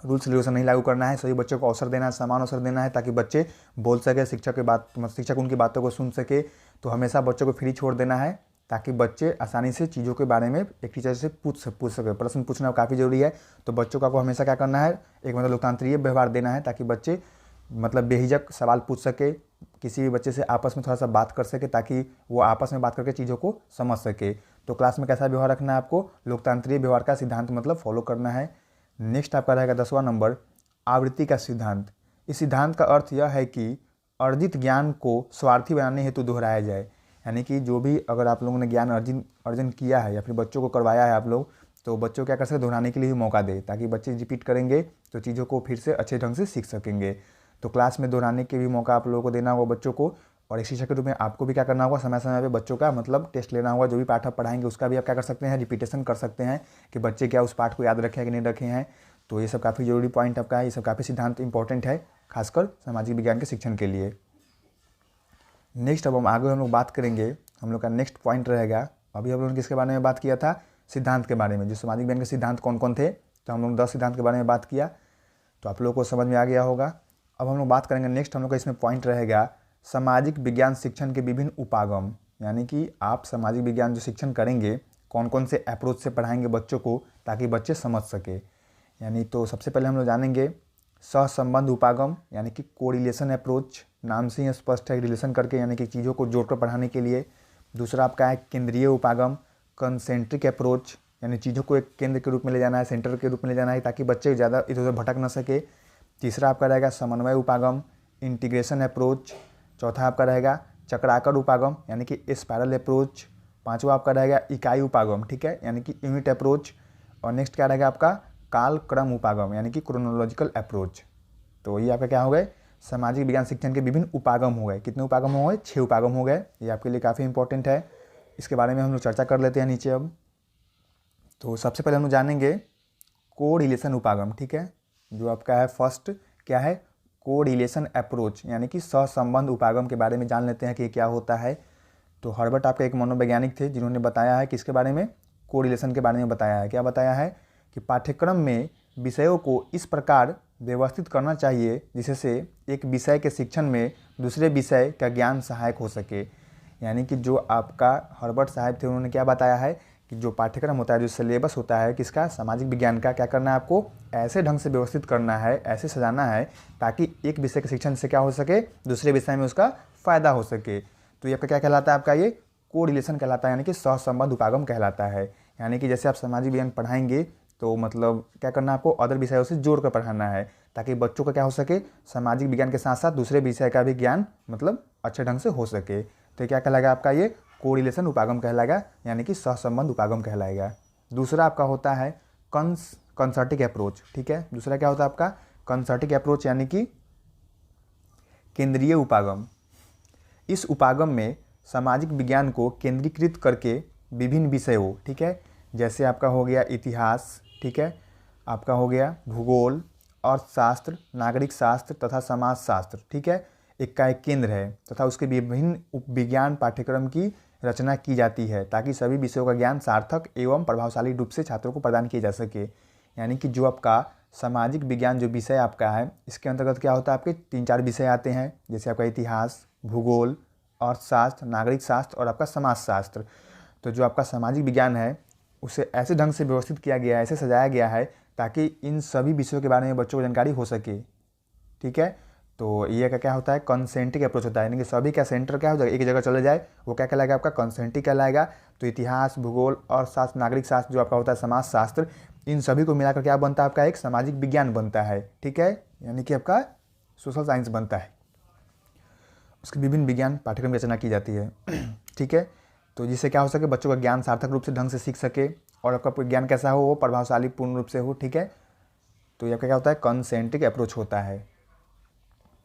रूल्स रेगुलेशन नहीं लागू करना है, सभी बच्चों को अवसर देना है, समान अवसर देना है, ताकि बच्चे बोल सके, शिक्षक उनकी बातों को सुन सके। तो हमेशा बच्चों को फ्री छोड़ देना है, ताकि बच्चे आसानी से चीज़ों के बारे में एक टीचर से पूछ सके। प्रश्न पूछना काफ़ी ज़रूरी है। तो बच्चों को हमेशा क्या करना है, एक मतलब लोकतांत्रिक व्यवहार देना है, ताकि बच्चे मतलब बेहिचक सवाल पूछ सके, किसी भी बच्चे से आपस में थोड़ा सा बात कर सके, ताकि वो आपस में बात करके चीज़ों को समझ सके। तो क्लास में कैसा व्यवहार रखना है आपको, लोकतांत्रिक व्यवहार का सिद्धांत मतलब फॉलो करना है। नेक्स्ट आपका रहेगा 10वां नंबर आवृत्ति का सिद्धांत। इस सिद्धांत का अर्थ यह है कि अर्जित ज्ञान को स्वार्थी बनाने हेतु दोहराया जाए। यानी कि जो भी अगर आप लोगों ने ज्ञान अर्जन किया है या फिर बच्चों को करवाया है आप लोग, तो बच्चों क्या कर सकते दोहराने के लिए भी मौका दे, ताकि बच्चे रिपीट करेंगे तो चीज़ों को फिर से अच्छे ढंग से सीख सकेंगे। तो क्लास में दोहराने के भी मौका आप लोगों को देना होगा बच्चों को। और एक शिक्षक के रूप में आपको भी क्या करना होगा, समय समय पे बच्चों का मतलब टेस्ट लेना होगा। जो भी पाठ आप पढ़ाएंगे उसका भी आप क्या कर सकते हैं, रिपीटेशन कर सकते हैं, कि बच्चे क्या उस पाठ को याद रखे हैं कि नहीं रखे हैं। तो ये सब काफ़ी जरूरी पॉइंट आपका है, ये सब काफ़ी सिद्धांत इंपॉर्टेंट है, खासकर सामाजिक विज्ञान के शिक्षण के लिए। नेक्स्ट अब हम आगे हम लोग बात करेंगे, हम लोग का नेक्स्ट पॉइंट रहेगा, अभी हम लोगों ने किसके बारे में बात किया था, सिद्धांत के बारे में। जो सामाजिक विज्ञान के सिद्धांत कौन कौन थे, तो हम लोग 10 सिद्धांत के बारे में बात किया, तो आप लोगों को समझ में आ गया होगा। अब हम लोग बात करेंगे नेक्स्ट, हम लोग का इसमें पॉइंट रहेगा सामाजिक विज्ञान शिक्षण के विभिन्न उपागम। यानी कि आप सामाजिक विज्ञान जो शिक्षण करेंगे, कौन कौन से अप्रोच से पढ़ाएंगे बच्चों को, ताकि बच्चे समझ सके। यानी तो सबसे पहले हम लोग जानेंगे सहसंबंध उपागम, यानी कि कोरिलेशन अप्रोच, नाम से ही स्पष्ट है, रिलेशन करके यानी कि चीज़ों को जोड़कर पढ़ाने के लिए। दूसरा आपका है केंद्रीय उपागम, कंसेंट्रिक अप्रोच, यानी चीज़ों को एक केंद्र के रूप में ले जाना है, सेंटर के रूप में ले जाना है, ताकि बच्चे ज़्यादा इधर उधर भटक न सके। तीसरा आपका रहेगा समन्वय उपागम, इंटीग्रेशन अप्रोच। चौथा आपका रहेगा चक्राकार उपागम, यानी कि स्पाइरल अप्रोच। पांचवा आपका रहेगा इकाई उपागम, ठीक है, यानी कि यूनिट अप्रोच। और नेक्स्ट क्या रहेगा आपका कालक्रम उपागम, यानी कि क्रोनोलॉजिकल अप्रोच। तो ये आपका क्या हो गए, सामाजिक विज्ञान शिक्षण के विभिन्न उपागम हो गए। कितने उपागम हो गए, 6 उपागम हो गए। ये आपके लिए काफ़ी इंपॉर्टेंट है, इसके बारे में हम लोग चर्चा कर लेते हैं नीचे अब। तो सबसे पहले हम लोग जानेंगे कोरिलेशन उपागम, ठीक है, जो आपका है फर्स्ट क्या है, कोरिलेशन अप्रोच, यानी कि सहसंबंध उपागम के बारे में जान लेते हैं कि क्या होता है। तो हर्बर्ट आपके एक मनोवैज्ञानिक थे, जिन्होंने बताया है कि इसके बारे में, कोरिलेशन के बारे में बताया है। क्या बताया है कि पाठ्यक्रम में विषयों को इस प्रकार व्यवस्थित करना चाहिए जिससे एक विषय के शिक्षण में दूसरे विषय का ज्ञान सहायक हो सके। यानी कि जो आपका हर्बर्ट साहब थे, उन्होंने क्या बताया है कि जो पाठ्यक्रम होता है, जो सिलेबस होता है किसका, सामाजिक विज्ञान का, क्या करना है आपको, ऐसे ढंग से व्यवस्थित करना है, ऐसे सजाना है, ताकि एक विषय के शिक्षण से क्या हो सके, दूसरे विषय में उसका फ़ायदा हो सके। तो ये आपका क्या कहलाता है, आपका ये कोरिलेशन कहलाता है, यानी कि सहसंबंध उपागम कहलाता है। यानी कि जैसे आप सामाजिक विज्ञान पढ़ाएंगे, तो मतलब क्या करना है आपको, अदर विषयों से जोड़ कर पढ़ाना है, ताकि बच्चों का क्या हो सके, सामाजिक विज्ञान के साथ साथ दूसरे विषय का भी ज्ञान मतलब अच्छे ढंग से हो सके। तो क्या कहलाएगा आपका, ये कोरिलेशन उपागम कहलाएगा, यानी कि सहसंबंध उपागम कहलाएगा। दूसरा आपका होता है कंसर्टिक अप्रोच, ठीक है। दूसरा क्या होता है आपका कंसर्टिक अप्रोच, यानी कि केंद्रीय उपागम। इस उपागम में सामाजिक विज्ञान को केंद्रीकृत करके विभिन्न विषयों, ठीक है, जैसे आपका हो गया इतिहास, ठीक है, आपका हो गया भूगोल, अर्थशास्त्र, नागरिक शास्त्र तथा समाजशास्त्र, ठीक है, एक का एक केंद्र है, तथा उसके विभिन्न उपविज्ञान पाठ्यक्रम की रचना की जाती है, ताकि सभी विषयों का ज्ञान सार्थक एवं प्रभावशाली रूप से छात्रों को प्रदान किया जा सके। यानी कि जो आपका सामाजिक विज्ञान जो विषय आपका है, इसके अंतर्गत क्या होता है, आपके 3-4 विषय आते हैं, जैसे आपका इतिहास, भूगोल, अर्थशास्त्र, नागरिक शास्त्र और आपका समाजशास्त्र। तो जो आपका सामाजिक विज्ञान है, उसे ऐसे ढंग से व्यवस्थित किया गया है, ऐसे सजाया गया है, ताकि इन सभी विषयों के बारे में बच्चों को जानकारी हो सके। ठीक है। तो ये का क्या होता है, कंसेंट्रिक अप्रोच होता है, यानी कि सभी का सेंटर क्या हो जाएगा, एक जगह चले जाए, वो क्या कहलाएगा आपका कंसेंट्रिक कहलाएगा। तो इतिहास, भूगोल और शास्त्र, नागरिक शास्त्र जो आपका होता है समाज शास्त्र, इन सभी को मिलाकर क्या बनता है आपका एक सामाजिक विज्ञान बनता है, ठीक है, यानी कि आपका सोशल साइंस बनता है। उसके विभिन्न विज्ञान पाठ्यक्रम की रचना की जाती है ठीक है। तो जिससे क्या हो सके, बच्चों का ज्ञान सार्थक रूप से ढंग से सीख सके और आपका ज्ञान कैसा हो, वो प्रभावशाली पूर्ण रूप से हो, ठीक है। तो ये आपका क्या होता है, कंसेंट्रिक अप्रोच होता है।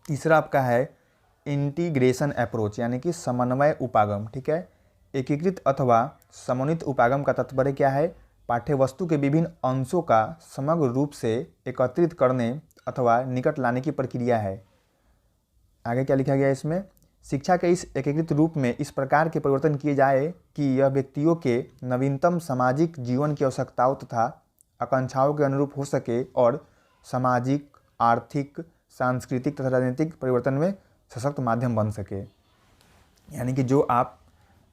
तीसरा आपका है इंटीग्रेशन अप्रोच, यानी कि समन्वय उपागम, ठीक है। एकीकृत अथवा समन्वित उपागम का तात्पर्य क्या है, पाठ्यवस्तु के विभिन्न अंशों का समग्र रूप से एकत्रित करने अथवा निकट लाने की प्रक्रिया है। आगे क्या लिखा गया है इसमें, शिक्षा के इस एकीकृत रूप में इस प्रकार के परिवर्तन किए जाए कि यह व्यक्तियों के नवीनतम सामाजिक जीवन की आवश्यकताओं तथा आकांक्षाओं के अनुरूप हो सके और सामाजिक, आर्थिक, सांस्कृतिक तथा राजनीतिक परिवर्तन में सशक्त माध्यम बन सके। यानी कि जो आप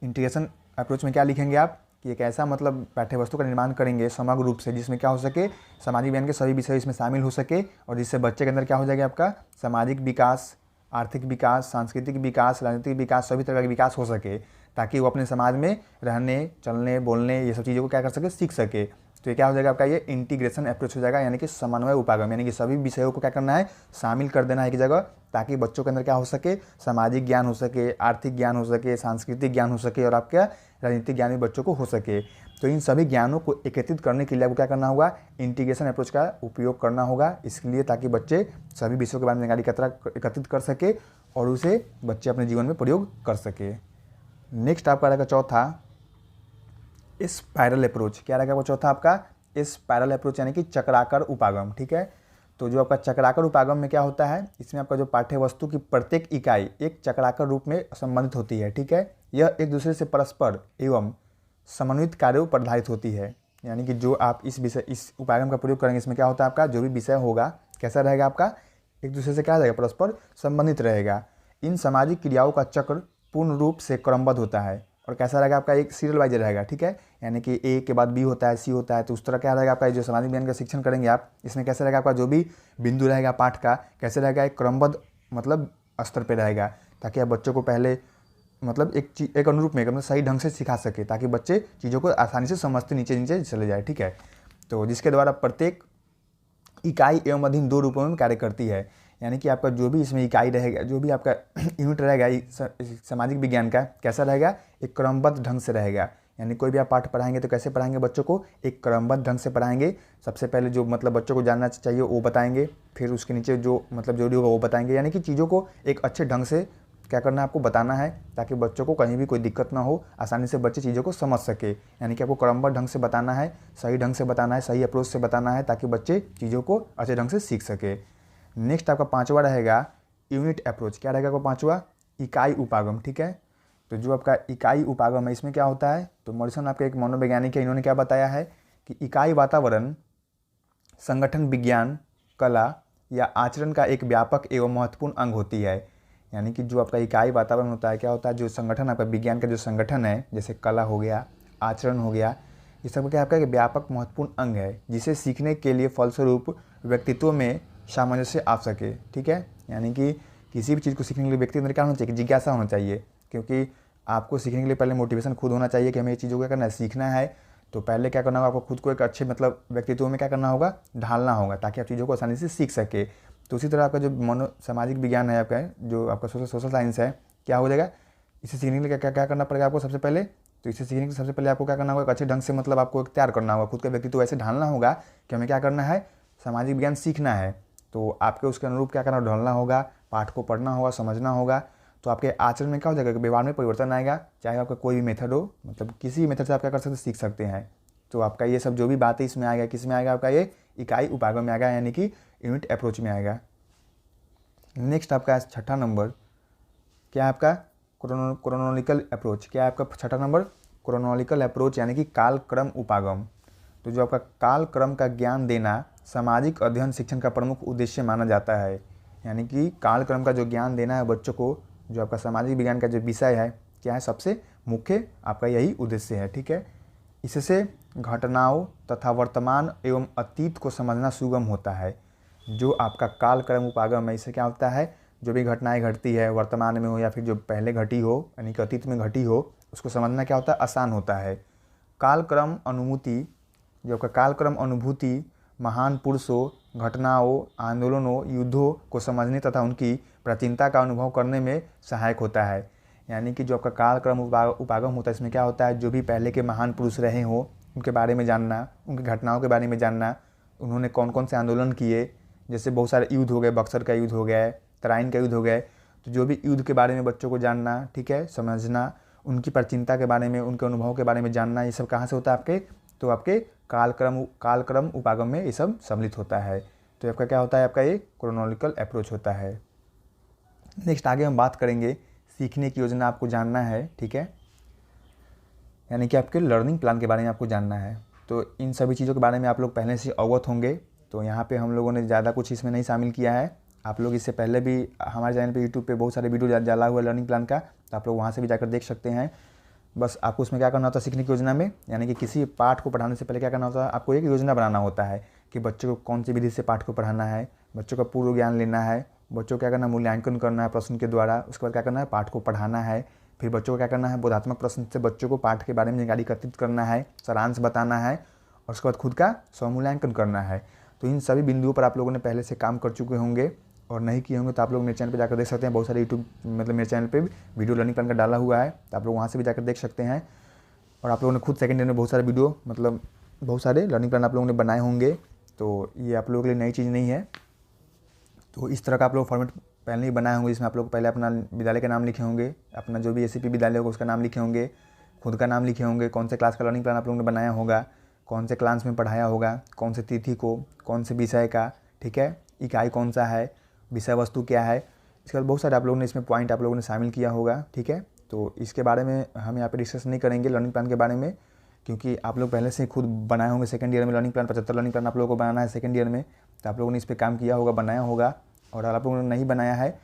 इंटीग्रेशन अप्रोच में क्या लिखेंगे आप, कि एक ऐसा मतलब पाठ्यवस्तु का निर्माण करेंगे समग्र रूप से जिसमें क्या हो सके, सामाजिक विज्ञान के सभी विषय इसमें शामिल हो सके और जिससे बच्चे के अंदर क्या हो जाएगा आपका सामाजिक विकास, आर्थिक विकास, सांस्कृतिक विकास, राजनीतिक विकास, सभी तरह का विकास हो सके, ताकि वो अपने समाज में रहने, चलने, बोलने, ये सब चीज़ों को क्या कर सके, सीख सके। तो ये क्या हो जाएगा आपका, ये इंटीग्रेशन अप्रोच हो जाएगा, यानी कि समन्वय उपागम, यानी कि सभी विषयों को क्या करना है, शामिल कर देना है एक जगह, ताकि बच्चों के अंदर क्या हो सके, सामाजिक ज्ञान हो सके, आर्थिक ज्ञान हो सके, सांस्कृतिक ज्ञान हो सके और आपका राजनीतिक ज्ञान भी बच्चों को हो सके। तो इन सभी ज्ञानों को एकत्रित करने के लिए आपको क्या करना होगा, इंटीग्रेशन अप्रोच का उपयोग करना होगा, इसलिए ताकि बच्चे सभी विषयों के बारे में जानकारी एकत्रित कर सके और उसे बच्चे अपने जीवन में प्रयोग कर सके। नेक्स्ट आपका रहेगा चौथा स्पाइरल अप्रोच। क्या रहेगा वो चौथा आपका, स्पाइरल अप्रोच, यानी कि चक्राकार उपागम, ठीक है। तो जो आपका चक्राकार उपागम में क्या होता है, इसमें आपका जो पाठ्यवस्तु की प्रत्येक इकाई एक चक्राकार रूप में संबंधित होती है, ठीक है। यह एक दूसरे से परस्पर एवं समन्वित कार्यों पर आधारित होती है। यानी कि जो आप इस उपागम का प्रयोग करेंगे, इसमें क्या होता है आपका जो भी विषय होगा कैसा रहेगा आपका, एक दूसरे से क्या रहेगा, परस्पर संबंधित रहेगा। इन सामाजिक क्रियाओं का चक्र पूर्ण रूप से क्रमबद्ध होता है और कैसा रहेगा आपका, एक सीरियल वाइज रहेगा, ठीक है। यानी कि ए के बाद बी होता है, सी होता है, तो उस तरह क्या रहेगा आपका जो सामाजिक विज्ञान का शिक्षण करेंगे आप, इसमें कैसे रहेगा आपका जो भी बिंदु रहेगा पाठ का, कैसे रहेगा, एक क्रमबद्ध मतलब स्तर पर रहेगा, ताकि आप बच्चों को पहले मतलब एक अनुरूप में मतलब सही ढंग से सिखा सके, ताकि बच्चे चीज़ों को आसानी से समझते नीचे नीचे चले जाए, ठीक है। तो जिसके द्वारा प्रत्येक इकाई एवं अधीन दो रूपों में कार्य करती है। यानी कि आपका जो भी इसमें इकाई रहेगा, जो भी आपका यूनिट रहेगा सामाजिक विज्ञान का, कैसा रहेगा, एक क्रमबद्ध ढंग से रहेगा। यानी कोई भी आप पाठ पढ़ाएंगे तो कैसे पढ़ाएंगे बच्चों को, एक क्रमबद्ध ढंग से पढ़ाएंगे। सबसे पहले जो मतलब बच्चों को जानना चाहिए वो बताएंगे, फिर उसके नीचे जो मतलब जरूरी होगा वो बताएंगे। यानी कि चीज़ों को एक अच्छे ढंग से क्या करना है आपको बताना है, ताकि बच्चों को कहीं भी कोई दिक्कत ना हो, आसानी से बच्चे चीज़ों को समझ सके। यानी कि आपको क्रमबद्ध ढंग से बताना है, सही ढंग से बताना है, सही अप्रोच से बताना है, ताकि बच्चे चीज़ों को अच्छे ढंग से सीख सके। नेक्स्ट आपका पांचवा रहेगा यूनिट अप्रोच। क्या रहेगा आपका पांचवा, इकाई उपागम, ठीक है। तो जो आपका इकाई उपागम है, इसमें क्या होता है, तो मॉरिसन आपके एक मनोवैज्ञानिक है, इन्होंने क्या बताया है कि इकाई वातावरण संगठन, विज्ञान, कला या आचरण का एक व्यापक एवं महत्वपूर्ण अंग होती है। यानी कि जो आपका इकाई वातावरण होता है, क्या होता है, जो संगठन आपका विज्ञान का जो संगठन है, जैसे कला हो गया, आचरण हो गया, ये सब क्या आपका एक व्यापक महत्वपूर्ण अंग है, जिसे सीखने के लिए फलस्वरूप व्यक्तित्व में सामंजस्य आ सके, ठीक है। यानी कि किसी भी चीज़ को सीखने के लिए व्यक्ति के अंदर क्या होना चाहिए, जिज्ञासा होना चाहिए, क्योंकि आपको सीखने के लिए पहले मोटिवेशन खुद होना चाहिए कि हमें ये चीज़ों को क्या करना है, सीखना है। तो पहले क्या करना होगा, आपको खुद को एक अच्छे मतलब व्यक्तित्व में क्या करना होगा, ढालना होगा, ताकि आप चीज़ों को आसानी से सीख सके। तो उसी तरह आपका जो सामाजिक विज्ञान है आपका, जो आपका सोशल साइंस है, क्या हो जाएगा, इसे सीखने के लिए क्या क्या करना पड़ेगा आपको सबसे पहले, तो इसे सीखने के सबसे पहले आपको क्या करना होगा, एक अच्छे ढंग से मतलब आपको तैयार करना होगा, खुद का व्यक्तित्व ऐसे ढालना होगा कि हमें क्या करना है, सामाजिक विज्ञान सीखना है। तो आपके उसके अनुरूप क्या करना, ढलना होगा, पाठ को पढ़ना होगा, समझना होगा। तो आपके आचरण में क्या हो जाएगा, व्यवहार में परिवर्तन आएगा, चाहे आपका कोई भी मेथड हो, मतलब किसी भी मेथड से आप क्या कर सकते, सीख सकते हैं। तो आपका ये सब जो भी बात है इसमें आएगा, किस में आएगा आपका, ये इकाई उपागम में आएगा, यानी कि यूनिट अप्रोच में आएगा। नेक्स्ट आपका छठा नंबर क्या है आपका, क्रोनोलॉजिकल अप्रोच। क्या है आपका छठा नंबर, क्रोनोलॉजिकल अप्रोच, यानी कि कालक्रम उपागम। तो जो आपका कालक्रम का ज्ञान देना सामाजिक अध्ययन शिक्षण का प्रमुख उद्देश्य माना जाता है। यानी कि कालक्रम का जो ज्ञान देना है बच्चों को, जो आपका सामाजिक विज्ञान का जो विषय है, क्या है, सबसे मुख्य आपका यही उद्देश्य है, ठीक है। इससे घटनाओं तथा वर्तमान एवं अतीत को समझना सुगम होता है। जो आपका कालक्रम उपागम है, इससे क्या होता है, जो भी घटनाएं घटती है वर्तमान में हो या फिर जो पहले घटी हो यानी कि अतीत में घटी हो, उसको समझना क्या होता है, आसान होता है। कालक्रम अनुभूति, जो आपका कालक्रम अनुभूति महान पुरुषों, घटनाओं, आंदोलनों, युद्धों को समझने तथा उनकी प्राचीनता का अनुभव करने में सहायक होता है। यानी कि जो आपका कालक्रम उपागम होता है, इसमें क्या होता है, जो भी पहले के महान पुरुष रहे हों उनके बारे में जानना, उनकी घटनाओं के बारे में जानना, उन्होंने कौन कौन से आंदोलन किए, जैसे बहुत सारे युद्ध हो गए, बक्सर का युद्ध हो गया, तराइन का युद्ध हो गया, तो जो भी युद्ध के बारे में बच्चों को जानना, ठीक है, समझना, उनकी प्राचीनता के बारे में, उनके अनुभव के बारे में जानना, ये सब कहाँ से होता है आपके, तो आपके कालक्रम उपागम में ये सब सम्मिलित होता है। तो आपका क्या होता है, आपका ये क्रोनोलॉजिकल अप्रोच होता है। नेक्स्ट आगे हम बात करेंगे सीखने की योजना आपको जानना है, ठीक है, यानी कि आपके लर्निंग प्लान के बारे में आपको जानना है। तो इन सभी चीज़ों के बारे में आप लोग पहले से अवगत होंगे, तो यहाँ पे हम लोगों ने ज़्यादा कुछ इसमें नहीं शामिल किया है। आप लोग इससे पहले भी हमारे चैनल पे यूट्यूब पे बहुत सारे वीडियो डाला हुआ है लर्निंग प्लान का, तो आप लोग वहाँ से भी जाकर देख सकते हैं। बस आपको उसमें क्या करना होता है सीखने की योजना में, यानी कि किसी पाठ को पढ़ाने से पहले क्या करना होता है, आपको एक योजना बनाना होता है कि बच्चों को कौन सी विधि से पाठ को पढ़ाना है, बच्चों का पूर्व ज्ञान लेना है, बच्चों को क्या करना है, मूल्यांकन करना है प्रश्न के द्वारा, उसके बाद क्या करना है, पाठ को पढ़ाना है, फिर बच्चों को क्या करना है, बोधात्मक प्रश्न से बच्चों को पाठ के बारे में जानकारी एकत्रित करना है, सारांश बताना है, और उसके बाद खुद का स्वमूल्यांकन करना है। तो इन सभी बिंदुओं पर आप लोगों ने पहले से काम कर चुके होंगे, और नहीं किए होंगे तो आप लोग मेरे चैनल पे जाकर देख सकते हैं। बहुत सारे यूट्यूब मतलब मेरे चैनल पे वीडियो लर्निंग प्लान का डाला हुआ है, तो आप लोग वहाँ से भी जाकर देख सकते हैं। और आप लोगों ने खुद सेकंड ईयर में बहुत सारे वीडियो मतलब बहुत सारे लर्निंग प्लान आप लोगों ने बनाए होंगे, तो ये आप लोगों के लिए नई चीज़ नहीं है। तो इस तरह का आप लोग फॉर्मेट पहले ही बनाए होंगे, जिसमें आप लोग पहले अपना विद्यालय का नाम लिखे होंगे, अपना जो भी एसीपी विद्यालय होगा उसका नाम लिखे होंगे, खुद का नाम लिखे होंगे, कौन से क्लास का लर्निंग प्लान आप लोगों ने बनाया होगा, कौन से क्लास में पढ़ाया होगा, कौन से तिथि को, कौन से विषय का, ठीक है, इकाई कौन सा है, विषय वस्तु क्या है, इसके बाद बहुत सारे आप लोगों ने इसमें पॉइंट आप लोगों ने शामिल किया होगा, ठीक है। तो इसके बारे में हम यहाँ पे डिस्कस नहीं करेंगे लर्निंग प्लान के बारे में, क्योंकि आप लोग पहले से खुद बनाए होंगे सेकंड ईयर में लर्निंग प्लान, 75 लर्निंग प्लान आप लोगों को बनाना है सेकंड ईयर में, तो आप लोगों ने इस पर काम किया होगा, बनाया होगा। और अगर आप लोगों ने नहीं बनाया है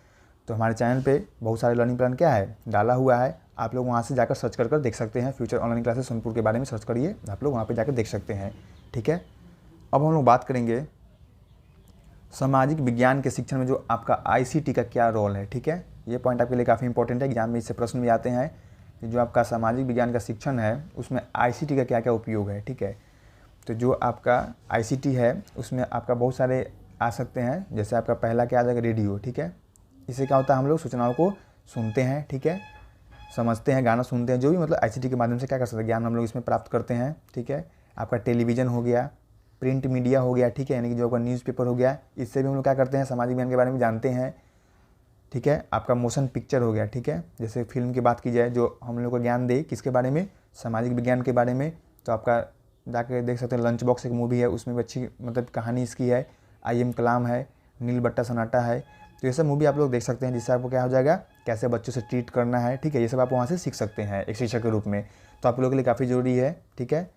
तो हमारे चैनल पे बहुत सारे लर्निंग प्लान क्या है डाला हुआ है, आप लोग वहाँ से जाकर सर्च कर देख सकते हैं। फ्यूचर ऑनलाइन क्लासेस सोनपुर के बारे में सर्च करिए, आप लोग वहाँ पे जाकर देख सकते हैं, ठीक है। अब हम लोग बात करेंगे सामाजिक विज्ञान के शिक्षण में जो आपका आईसीटी का क्या रोल है, ठीक है। ये पॉइंट आपके लिए काफ़ी इंपॉर्टेंट है, एग्जाम में इससे प्रश्न भी आते हैं कि जो आपका सामाजिक विज्ञान का शिक्षण है उसमें आईसीटी का क्या क्या उपयोग है, ठीक है। तो जो आपका आईसीटी है उसमें आपका बहुत सारे आ सकते हैं, जैसे आपका पहला क्या आ जाएगा, रेडियो, ठीक है। इससे क्या होता है, हम लोग सूचनाओं को सुनते हैं, ठीक है, समझते हैं, गाना सुनते हैं, जो भी मतलब आईसीटी के माध्यम से क्या कर सकते हैं, ज्ञान हम लोग इसमें प्राप्त करते हैं, ठीक है। आपका टेलीविज़न हो गया, प्रिंट मीडिया हो गया, ठीक है, यानी कि जो आपका न्यूज़पेपर हो गया, इससे भी हम लोग क्या करते हैं, सामाजिक ज्ञान के बारे में जानते हैं, ठीक है। आपका मोशन पिक्चर हो गया, ठीक है, जैसे फिल्म की बात की जाए जो हम लोग को ज्ञान दे किसके बारे में, सामाजिक विज्ञान के बारे में, तो आपका जाकर देख सकते हैं लंच बॉक्स एक मूवी है, उसमें भी अच्छी मतलब कहानी इसकी है, आई एम कलाम है, नील बट्टा सन्नाटा है, तो ये सब मूवी आप लोग देख सकते हैं, जिससे आपको क्या हो जाएगा, कैसे बच्चों से ट्रीट करना है, ठीक है, ये सब आप वहाँ से सीख सकते हैं एक शिक्षक के रूप में, तो आप लोगों के लिए काफ़ी ज़रूरी है, ठीक है।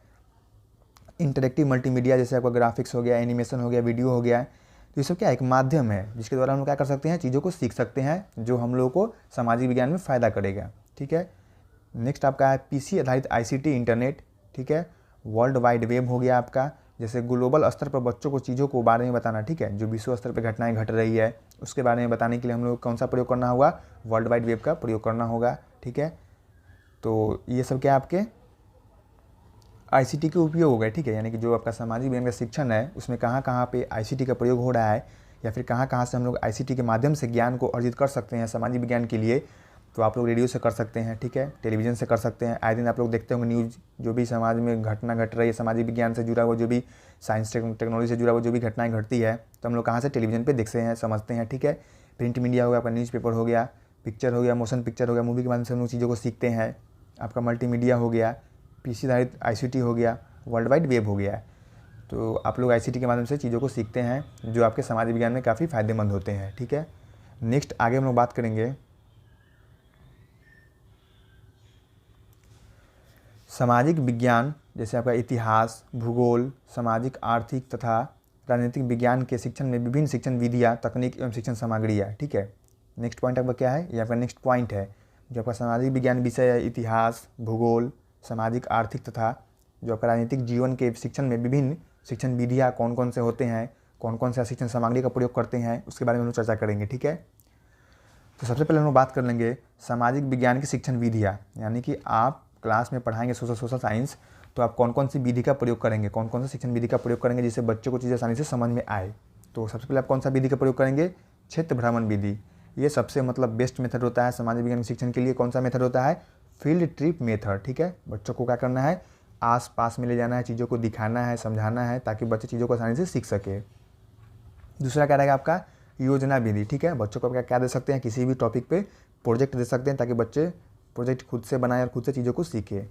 इंटरेक्टिव मल्टीमीडिया, जैसे आपका ग्राफिक्स हो गया, एनिमेशन हो गया, वीडियो हो गया, तो ये सब क्या एक माध्यम है जिसके द्वारा हम लोग क्या कर सकते हैं, चीज़ों को सीख सकते हैं जो हम लोगों को सामाजिक विज्ञान में फ़ायदा करेगा, ठीक है। नेक्स्ट आपका है पीसी आधारित आईसीटी इंटरनेट, ठीक है। वर्ल्ड वाइड वेब हो गया आपका, जैसे ग्लोबल स्तर पर बच्चों को चीज़ों को बारे में बताना, ठीक है, जो विश्व स्तर पर घटनाएं घट रही है उसके बारे में बताने के लिए हम लोग कौन सा प्रयोग करना होगा, वर्ल्ड वाइड वेब का प्रयोग करना होगा, ठीक है। तो ये सब क्या आपके आईसीटी के उपयोग हो गए, ठीक है, यानी कि जो आपका सामाजिक विज्ञान का शिक्षण है उसमें कहाँ कहाँ पे आईसीटी का प्रयोग हो रहा है, या फिर कहाँ कहाँ से हम लोग आईसीटी के माध्यम से ज्ञान को अर्जित कर सकते हैं सामाजिक विज्ञान के लिए। तो आप लोग रेडियो से कर सकते हैं, ठीक है, टेलीविज़न से कर सकते हैं, आए दिन आप लोग देखते होंगे न्यूज़, जो भी समाज में घटना घट रही है, सामाजिक विज्ञान से जुड़ा हुआ, जो भी साइंस टेक्नोलॉजी से जुड़ा हुआ जो भी घटनाएं घटती है, तो हम लोग कहाँ से टेलीविज़न पे देखते हैं, समझते हैं, ठीक है। प्रिंट मीडिया हो गया, आपका न्यूज़पेपर हो गया, पिक्चर हो गया, मोशन पिक्चर हो गया, मूवी के माध्यम से हम लोग चीज़ों को सीखते हैं। आपका मल्टीमीडिया हो गया, पीसी आधारित आईसीटी हो गया, वर्ल्ड वाइड वेब हो गया है। तो आप लोग आईसीटी के माध्यम से चीज़ों को सीखते हैं जो आपके सामाजिक विज्ञान में काफ़ी फ़ायदेमंद होते हैं, ठीक है। नेक्स्ट आगे हम लोग बात करेंगे सामाजिक विज्ञान, जैसे आपका इतिहास, भूगोल, सामाजिक, आर्थिक तथा राजनीतिक विज्ञान के शिक्षण में विभिन्न शिक्षण विधियाँ, तकनीक एवं शिक्षण सामग्रियाँ, ठीक है। नेक्स्ट पॉइंट आपका क्या है, ये आपका नेक्स्ट पॉइंट है, जो आपका सामाजिक विज्ञान विषय है, इतिहास, भूगोल, सामाजिक, आर्थिक तथा जो आपका राजनीतिक जीवन के शिक्षण में विभिन्न शिक्षण विधियाँ कौन कौन से होते हैं, कौन कौन से शिक्षण सामग्री का प्रयोग करते हैं उसके बारे में हम लोग चर्चा करेंगे। ठीक है, तो सबसे पहले हम लोग बात कर लेंगे सामाजिक विज्ञान की शिक्षण विधियाँ, यानी कि आप क्लास में पढ़ाएंगे सोशल साइंस, तो आप कौन कौन सी विधि का प्रयोग करेंगे, कौन कौन सी शिक्षण विधि का प्रयोग करेंगे जिससे बच्चों को चीज़ें आसानी से समझ में आए। तो सबसे पहले आप कौन सा विधि का प्रयोग करेंगे, क्षेत्र भ्रमण विधि। ये सबसे बेस्ट मेथड होता है सामाजिक विज्ञान शिक्षण के लिए। कौन सा मेथड होता है, फील्ड ट्रिप मेथड। ठीक है, बच्चों को क्या करना है, आस पास में ले जाना है, चीज़ों को दिखाना है, समझाना है, ताकि बच्चे चीज़ों को आसानी से सीख सके। दूसरा क्या रहेगा आपका, योजना विधि। ठीक है, बच्चों को क्या दे सकते हैं, किसी भी टॉपिक पे प्रोजेक्ट दे सकते हैं ताकि बच्चे प्रोजेक्ट खुद से बनाए और खुद से चीज़ों को सीखे।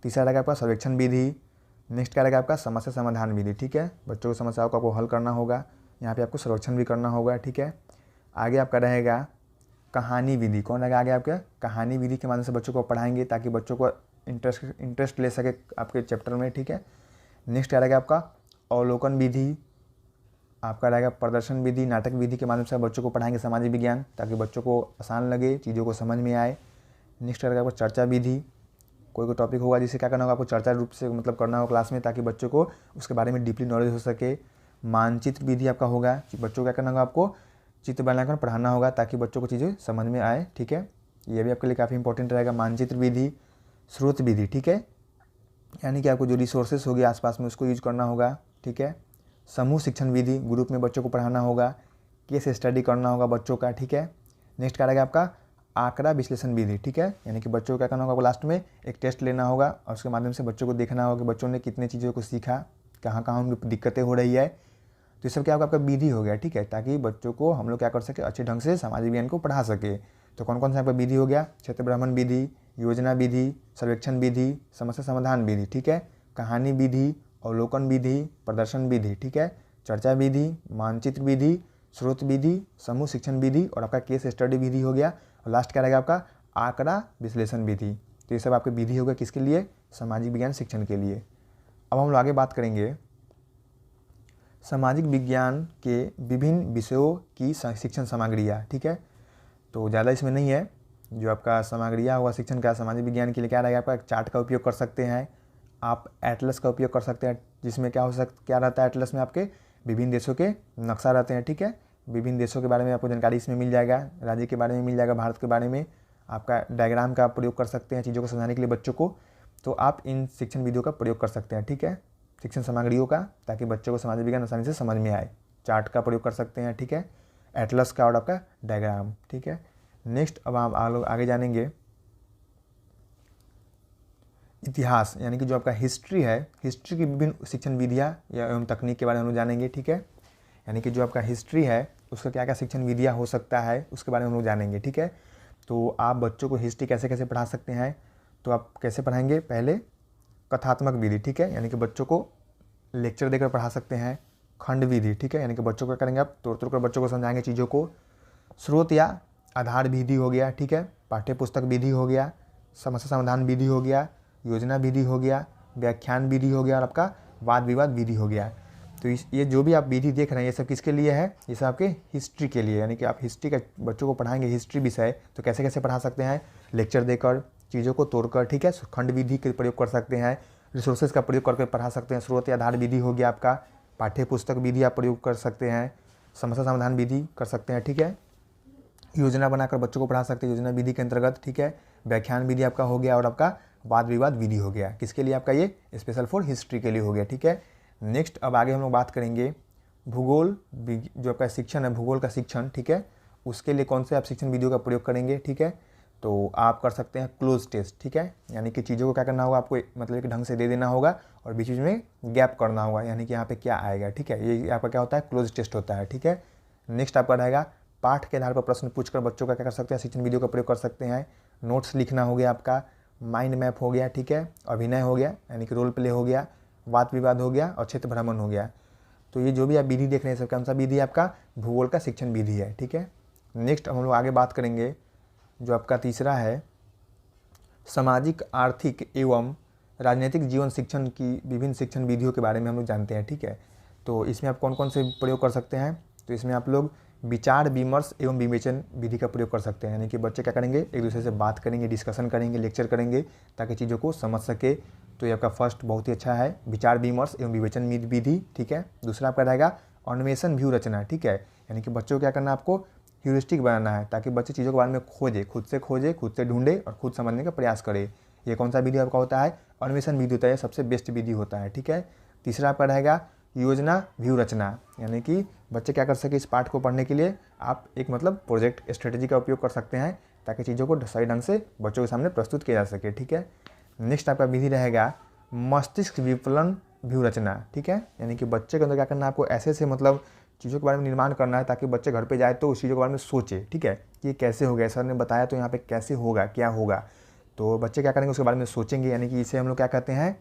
तीसरा रहेगा आपका सर्वेक्षण विधि। नेक्स्ट क्या रहेगा आपका, समस्या समाधान विधि। ठीक है, बच्चों की समस्याओं को आपको हल करना होगा, यहाँ पे आपको सर्वेक्षण भी करना होगा। ठीक है, आगे आपका रहेगा कहानी विधि। कौन रहेगा आगे आपका, कहानी विधि के माध्यम से बच्चों को पढ़ाएंगे ताकि बच्चों को इंटरेस्ट ले सके आपके चैप्टर में। ठीक है, नेक्स्ट क्या रहेगा आपका अवलोकन विधि। आपका रहेगा प्रदर्शन विधि, नाटक विधि के माध्यम से बच्चों को पढ़ाएंगे सामाजिक विज्ञान ताकि बच्चों को आसान लगे, चीज़ों को समझ में आए। नेक्स्ट रहेगा आपको चर्चा विधि। कोई टॉपिक होगा जिसे क्या करना होगा, आपको चर्चा रूप से करना होगा क्लास में ताकि बच्चों को उसके बारे में डीपली नॉलेज हो सके। मानचित्र विधि आपका होगा, बच्चों को क्या करना होगा, आपको चित्र बनाकर पढ़ाना होगा ताकि बच्चों को चीज़ें समझ में आए। ठीक है, ये भी आपके लिए काफ़ी इंपॉर्टेंट रहेगा मानचित्र विधि। स्रोत विधि, ठीक है, यानी कि आपको जो रिसोर्सेज होगी आसपास में उसको यूज करना होगा। ठीक है, समूह शिक्षण विधि, ग्रुप में बच्चों को पढ़ाना होगा, केस स्टडी करना होगा बच्चों का। ठीक है, नेक्स्ट क्या रहेगा आपका आंकड़ा विश्लेषण विधि। ठीक है, यानी कि बच्चों को क्या करना होगा, लास्ट में एक टेस्ट लेना होगा और उसके माध्यम से बच्चों को देखना होगा कि बच्चों ने कितने चीज़ों को सीखा, कहाँ कहाँ उनकी दिक्कतें हो रही है। तो ये सब क्या आपका विधि हो गया। ठीक है, ताकि बच्चों को हम लोग क्या कर सके, अच्छे ढंग से सामाजिक विज्ञान को पढ़ा सके। तो कौन कौन सा आपका विधि हो गया, क्षेत्र भ्रमण विधि, योजना विधि, सर्वेक्षण विधि, समस्या समाधान विधि। ठीक है, कहानी विधि, अवलोकन विधि, प्रदर्शन विधि। ठीक है, चर्चा विधि, मानचित्र विधि, स्रोत विधि, समूह शिक्षण विधि और आपका केस स्टडी विधि हो गया। और लास्ट क्या रहेगा आपका आंकड़ा विश्लेषण विधि। तो ये सब आपके विधि हो गया किसके लिए, सामाजिक विज्ञान शिक्षण के लिए। अब हम लोग आगे बात करेंगे सामाजिक विज्ञान के विभिन्न विषयों की शिक्षण सामग्रियाँ। ठीक है, तो ज़्यादा इसमें नहीं है, जो आपका सामग्रियाँ हुआ शिक्षण का सामाजिक विज्ञान के लिए क्या रहेगा, आपका चार्ट का उपयोग कर सकते हैं, आप एटलस का उपयोग कर सकते हैं, जिसमें क्या रहता है एटलस में आपके विभिन्न देशों के नक्शा रहते हैं। ठीक है, विभिन्न देशों के बारे में आपको जानकारी इसमें मिल जाएगा, राज्य के बारे में मिल जाएगा, भारत के बारे में। आपका डायग्राम का प्रयोग कर सकते हैं चीज़ों को समझाने के लिए बच्चों को। तो आप इन शिक्षण विधियों का प्रयोग कर सकते हैं। ठीक है, शिक्षण सामग्रियों का, ताकि बच्चों को सामाजिक विज्ञान आसानी से समझ में आए। चार्ट का प्रयोग कर सकते हैं। ठीक है, एटलस का और आपका डायग्राम। ठीक है, नेक्स्ट अब आप लोग आगे जानेंगे इतिहास, यानी कि जो आपका हिस्ट्री है, हिस्ट्री की विभिन्न शिक्षण विधियाँ एवं तकनीक के बारे में हम लोग जानेंगे। ठीक है, यानी कि जो आपका हिस्ट्री है उसका क्या क्या शिक्षण विधियाँ हो सकता है उसके बारे में हम लोग जानेंगे। ठीक है, तो आप बच्चों को हिस्ट्री कैसे कैसे पढ़ा सकते हैं, तो आप कैसे पढ़ाएंगे, पहले कथात्मक विधि। ठीक है, यानी कि बच्चों को लेक्चर देकर पढ़ा सकते हैं। खंड विधि, ठीक है, यानी कि बच्चों को करेंगे आप तोड़ तोड़ कर बच्चों को समझाएंगे चीज़ों को। स्रोत या आधार विधि हो गया। ठीक है, पाठ्य पुस्तक विधि हो गया, समस्या समाधान विधि हो गया, योजना विधि हो गया, व्याख्यान विधि हो गया और आपका वाद विवाद विधि हो गया। तो ये जो भी आप विधि देख रहे हैं ये सब किसके लिए है, ये सब आपके हिस्ट्री के लिए, यानी कि आप हिस्ट्री का बच्चों को पढ़ाएंगे हिस्ट्री विषय, तो कैसे कैसे पढ़ा सकते हैं, लेक्चर देकर, चीज़ों को तोड़कर। ठीक है, खंड विधि के प्रयोग कर सकते हैं, रिसोर्सेज का प्रयोग करके पढ़ा सकते हैं। स्रोत या आधार विधि हो गया आपका, पाठ्य पुस्तक विधि आप प्रयोग कर सकते हैं, समस्या समाधान विधि कर सकते हैं। ठीक है, योजना बनाकर बच्चों को पढ़ा सकते हैं योजना विधि के अंतर्गत। ठीक है, व्याख्यान विधि आपका हो गया और आपका वाद विवाद विधि हो गया, किसके लिए आपका ये स्पेशल फॉर हिस्ट्री के लिए हो गया। ठीक है, नेक्स्ट अब आगे हम लोग बात करेंगे भूगोल, जो आपका शिक्षण है भूगोल का शिक्षण। ठीक है, उसके लिए कौन से आप शिक्षण विधियों का प्रयोग करेंगे। ठीक है, तो आप कर सकते हैं क्लोज टेस्ट। ठीक है, यानी कि चीज़ों को क्या करना होगा, आपको मतलब कि ढंग से दे देना होगा और बीच बीच में गैप करना होगा, यानी कि यहाँ पे क्या आएगा। ठीक है, ये आपका क्या होता है, क्लोज टेस्ट होता है। ठीक है, नेक्स्ट आपका रहेगा पाठ के आधार पर प्रश्न पूछकर बच्चों का क्या कर सकते हैं, शिक्षण विधियों का प्रयोग कर सकते हैं। नोट्स लिखना हो गया आपका, माइंड मैप हो गया। ठीक है, अभिनय हो गया यानी कि रोल प्ले हो गया, वाद विवाद हो गया और क्षेत्र भ्रमण हो गया। तो ये जो भी आप विधि देख रहे हैं सब कौन सा विधि आपका भूगोल का शिक्षण विधि है। ठीक है, नेक्स्ट हम लोग आगे बात करेंगे जो आपका तीसरा है सामाजिक आर्थिक एवं राजनीतिक जीवन शिक्षण की विभिन्न शिक्षण विधियों के बारे में हम लोग जानते हैं। ठीक है, तो इसमें आप कौन कौन से प्रयोग कर सकते हैं, तो इसमें आप लोग विचार विमर्श एवं विवेचन विधि का प्रयोग कर सकते हैं, यानी कि बच्चे क्या करेंगे, एक दूसरे से बात करेंगे, डिस्कशन करेंगे, लेक्चर करेंगे ताकि चीज़ों को समझ सके। तो ये आपका फर्स्ट बहुत ही अच्छा है, विचार विमर्श एवं विवेचन विधि। ठीक है, दूसरा आपका रहेगा अन्वेषण व्यू रचना, ठीक है। यानी कि बच्चों को क्या करना है, आपको ह्यूरिस्टिक बनाना है ताकि बच्चे चीज़ों के बारे में खोजे, खुद से ढूंढे और खुद समझने का प्रयास करे। ये कौन सा विधि आपका होता है, अन्वेषण विधि होता है, सबसे बेस्ट विधि होता है, ठीक है। तीसरा आपका रहेगा योजना व्यू रचना, यानी कि बच्चे क्या कर सके, इस पाठ को पढ़ने के लिए आप एक मतलब प्रोजेक्ट स्ट्रेटेजी का उपयोग कर सकते हैं ताकि चीज़ों को सही ढंग से बच्चों के सामने प्रस्तुत किया जा सके, ठीक है। नेक्स्ट आपका विधि रहेगा मस्तिष्क विप्लन व्यू रचना, ठीक है। यानी कि बच्चे के अंदर क्या करना है, आपको ऐसे मतलब चीज़ों के बारे में निर्माण करना है ताकि बच्चे घर पे जाए तो उस चीज़ों के बारे में सोचे, ठीक है, कि ये कैसे हो गया, सर ने बताया तो यहाँ पे कैसे होगा, क्या होगा, तो बच्चे क्या करेंगे उसके बारे में सोचेंगे। यानी कि इसे हम लोग क्या कहते हैं,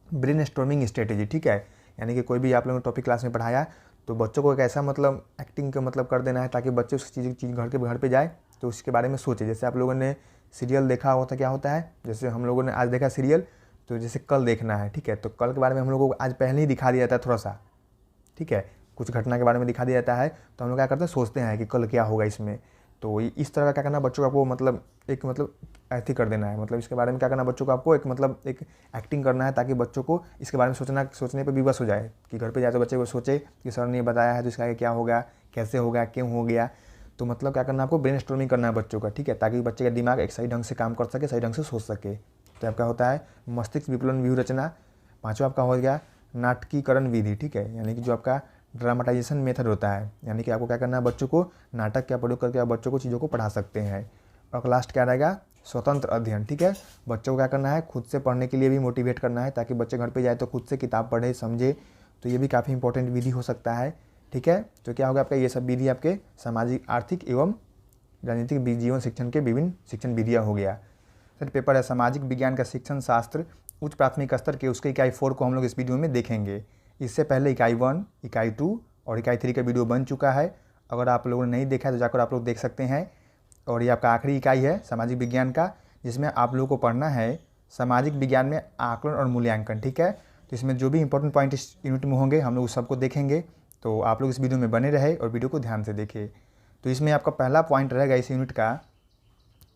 ब्रेनस्टॉर्मिंग स्ट्रेटेजी, ठीक है। यानी कि कोई भी आप लोगों ने टॉपिक क्लास में पढ़ाया तो बच्चों को एक ऐसा मतलब एक्टिंग का मतलब कर देना है ताकि बच्चे उस चीज़ घर पे जाए तो उसके बारे में सोचे। जैसे आप लोगों ने सीरियल देखा होता, क्या होता है, जैसे हम लोगों ने आज देखा सीरियल, तो जैसे कल देखना है, ठीक है, तो कल के बारे में हम लोगों को आज पहले ही दिखा दिया जाता है थोड़ा सा, ठीक है, कुछ घटना के बारे में दिखा दिया जाता है, तो हम लोग क्या करते हैं, सोचते हैं कि कल क्या होगा इसमें। तो इस तरह का क्या करना, बच्चों को आपको मतलब एक मतलब ऐसे कर देना है, मतलब इसके बारे में क्या करना, बच्चों को आपको एक मतलब एक एक्टिंग करना है ताकि बच्चों को इसके बारे में सोचने पे विवश हो जाए, कि घर पे जाए तो बच्चे को सोचे कि सर ने बताया है तो इसका आगे क्या होगा, कैसे होगा, क्यों हो गया। तो मतलब क्या करना, आपको ब्रेनस्टॉर्मिंग करना है बच्चों का, ठीक है, ताकि बच्चे का दिमाग एक सही ढंग से काम कर सके, सही ढंग से सोच सके। तो आपका होता है मस्तिष्क विप्लन व्यू रचना। पाँचवा आपका हो गया नाटकीकरण विधि, ठीक है, यानी कि जो आपका ड्रामाटाइजेशन मेथड होता है, यानी कि आपको क्या करना है, बच्चों को नाटक का प्रयोग करके आप बच्चों को चीज़ों को पढ़ा सकते हैं। और लास्ट क्या रहेगा, स्वतंत्र अध्ययन, ठीक है, बच्चों को क्या करना है, खुद से पढ़ने के लिए भी मोटिवेट करना है ताकि बच्चे घर पे जाए तो खुद से किताब पढ़े, समझे। तो ये भी काफ़ी इंपॉर्टेंट विधि हो सकता है, ठीक है। तो क्या होगा आपका, ये सब विधि आपके सामाजिक, आर्थिक एवं राजनीतिक जीवन शिक्षण के विभिन्न शिक्षण विधियाँ हो गया। सर पेपर है सामाजिक विज्ञान का शिक्षण शास्त्र उच्च प्राथमिक स्तर के, उसके इकाई 4 को हम लोग इस वीडियो में देखेंगे। इससे पहले इकाई 1, इकाई 2 और इकाई 3 का वीडियो बन चुका है। अगर आप लोगों ने नहीं देखा है तो जाकर आप लोग देख सकते हैं। और ये आपका आखिरी इकाई है सामाजिक विज्ञान का, जिसमें आप लोगों को पढ़ना है सामाजिक विज्ञान में आकलन और मूल्यांकन, ठीक है। तो इसमें जो भी इंपॉर्टेंट पॉइंट इस यूनिट में होंगे हम लोग उस सबको देखेंगे। तो आप लोग इस वीडियो में बने रहे और वीडियो को ध्यान से देखें। तो इसमें आपका पहला पॉइंट रहेगा इस यूनिट का,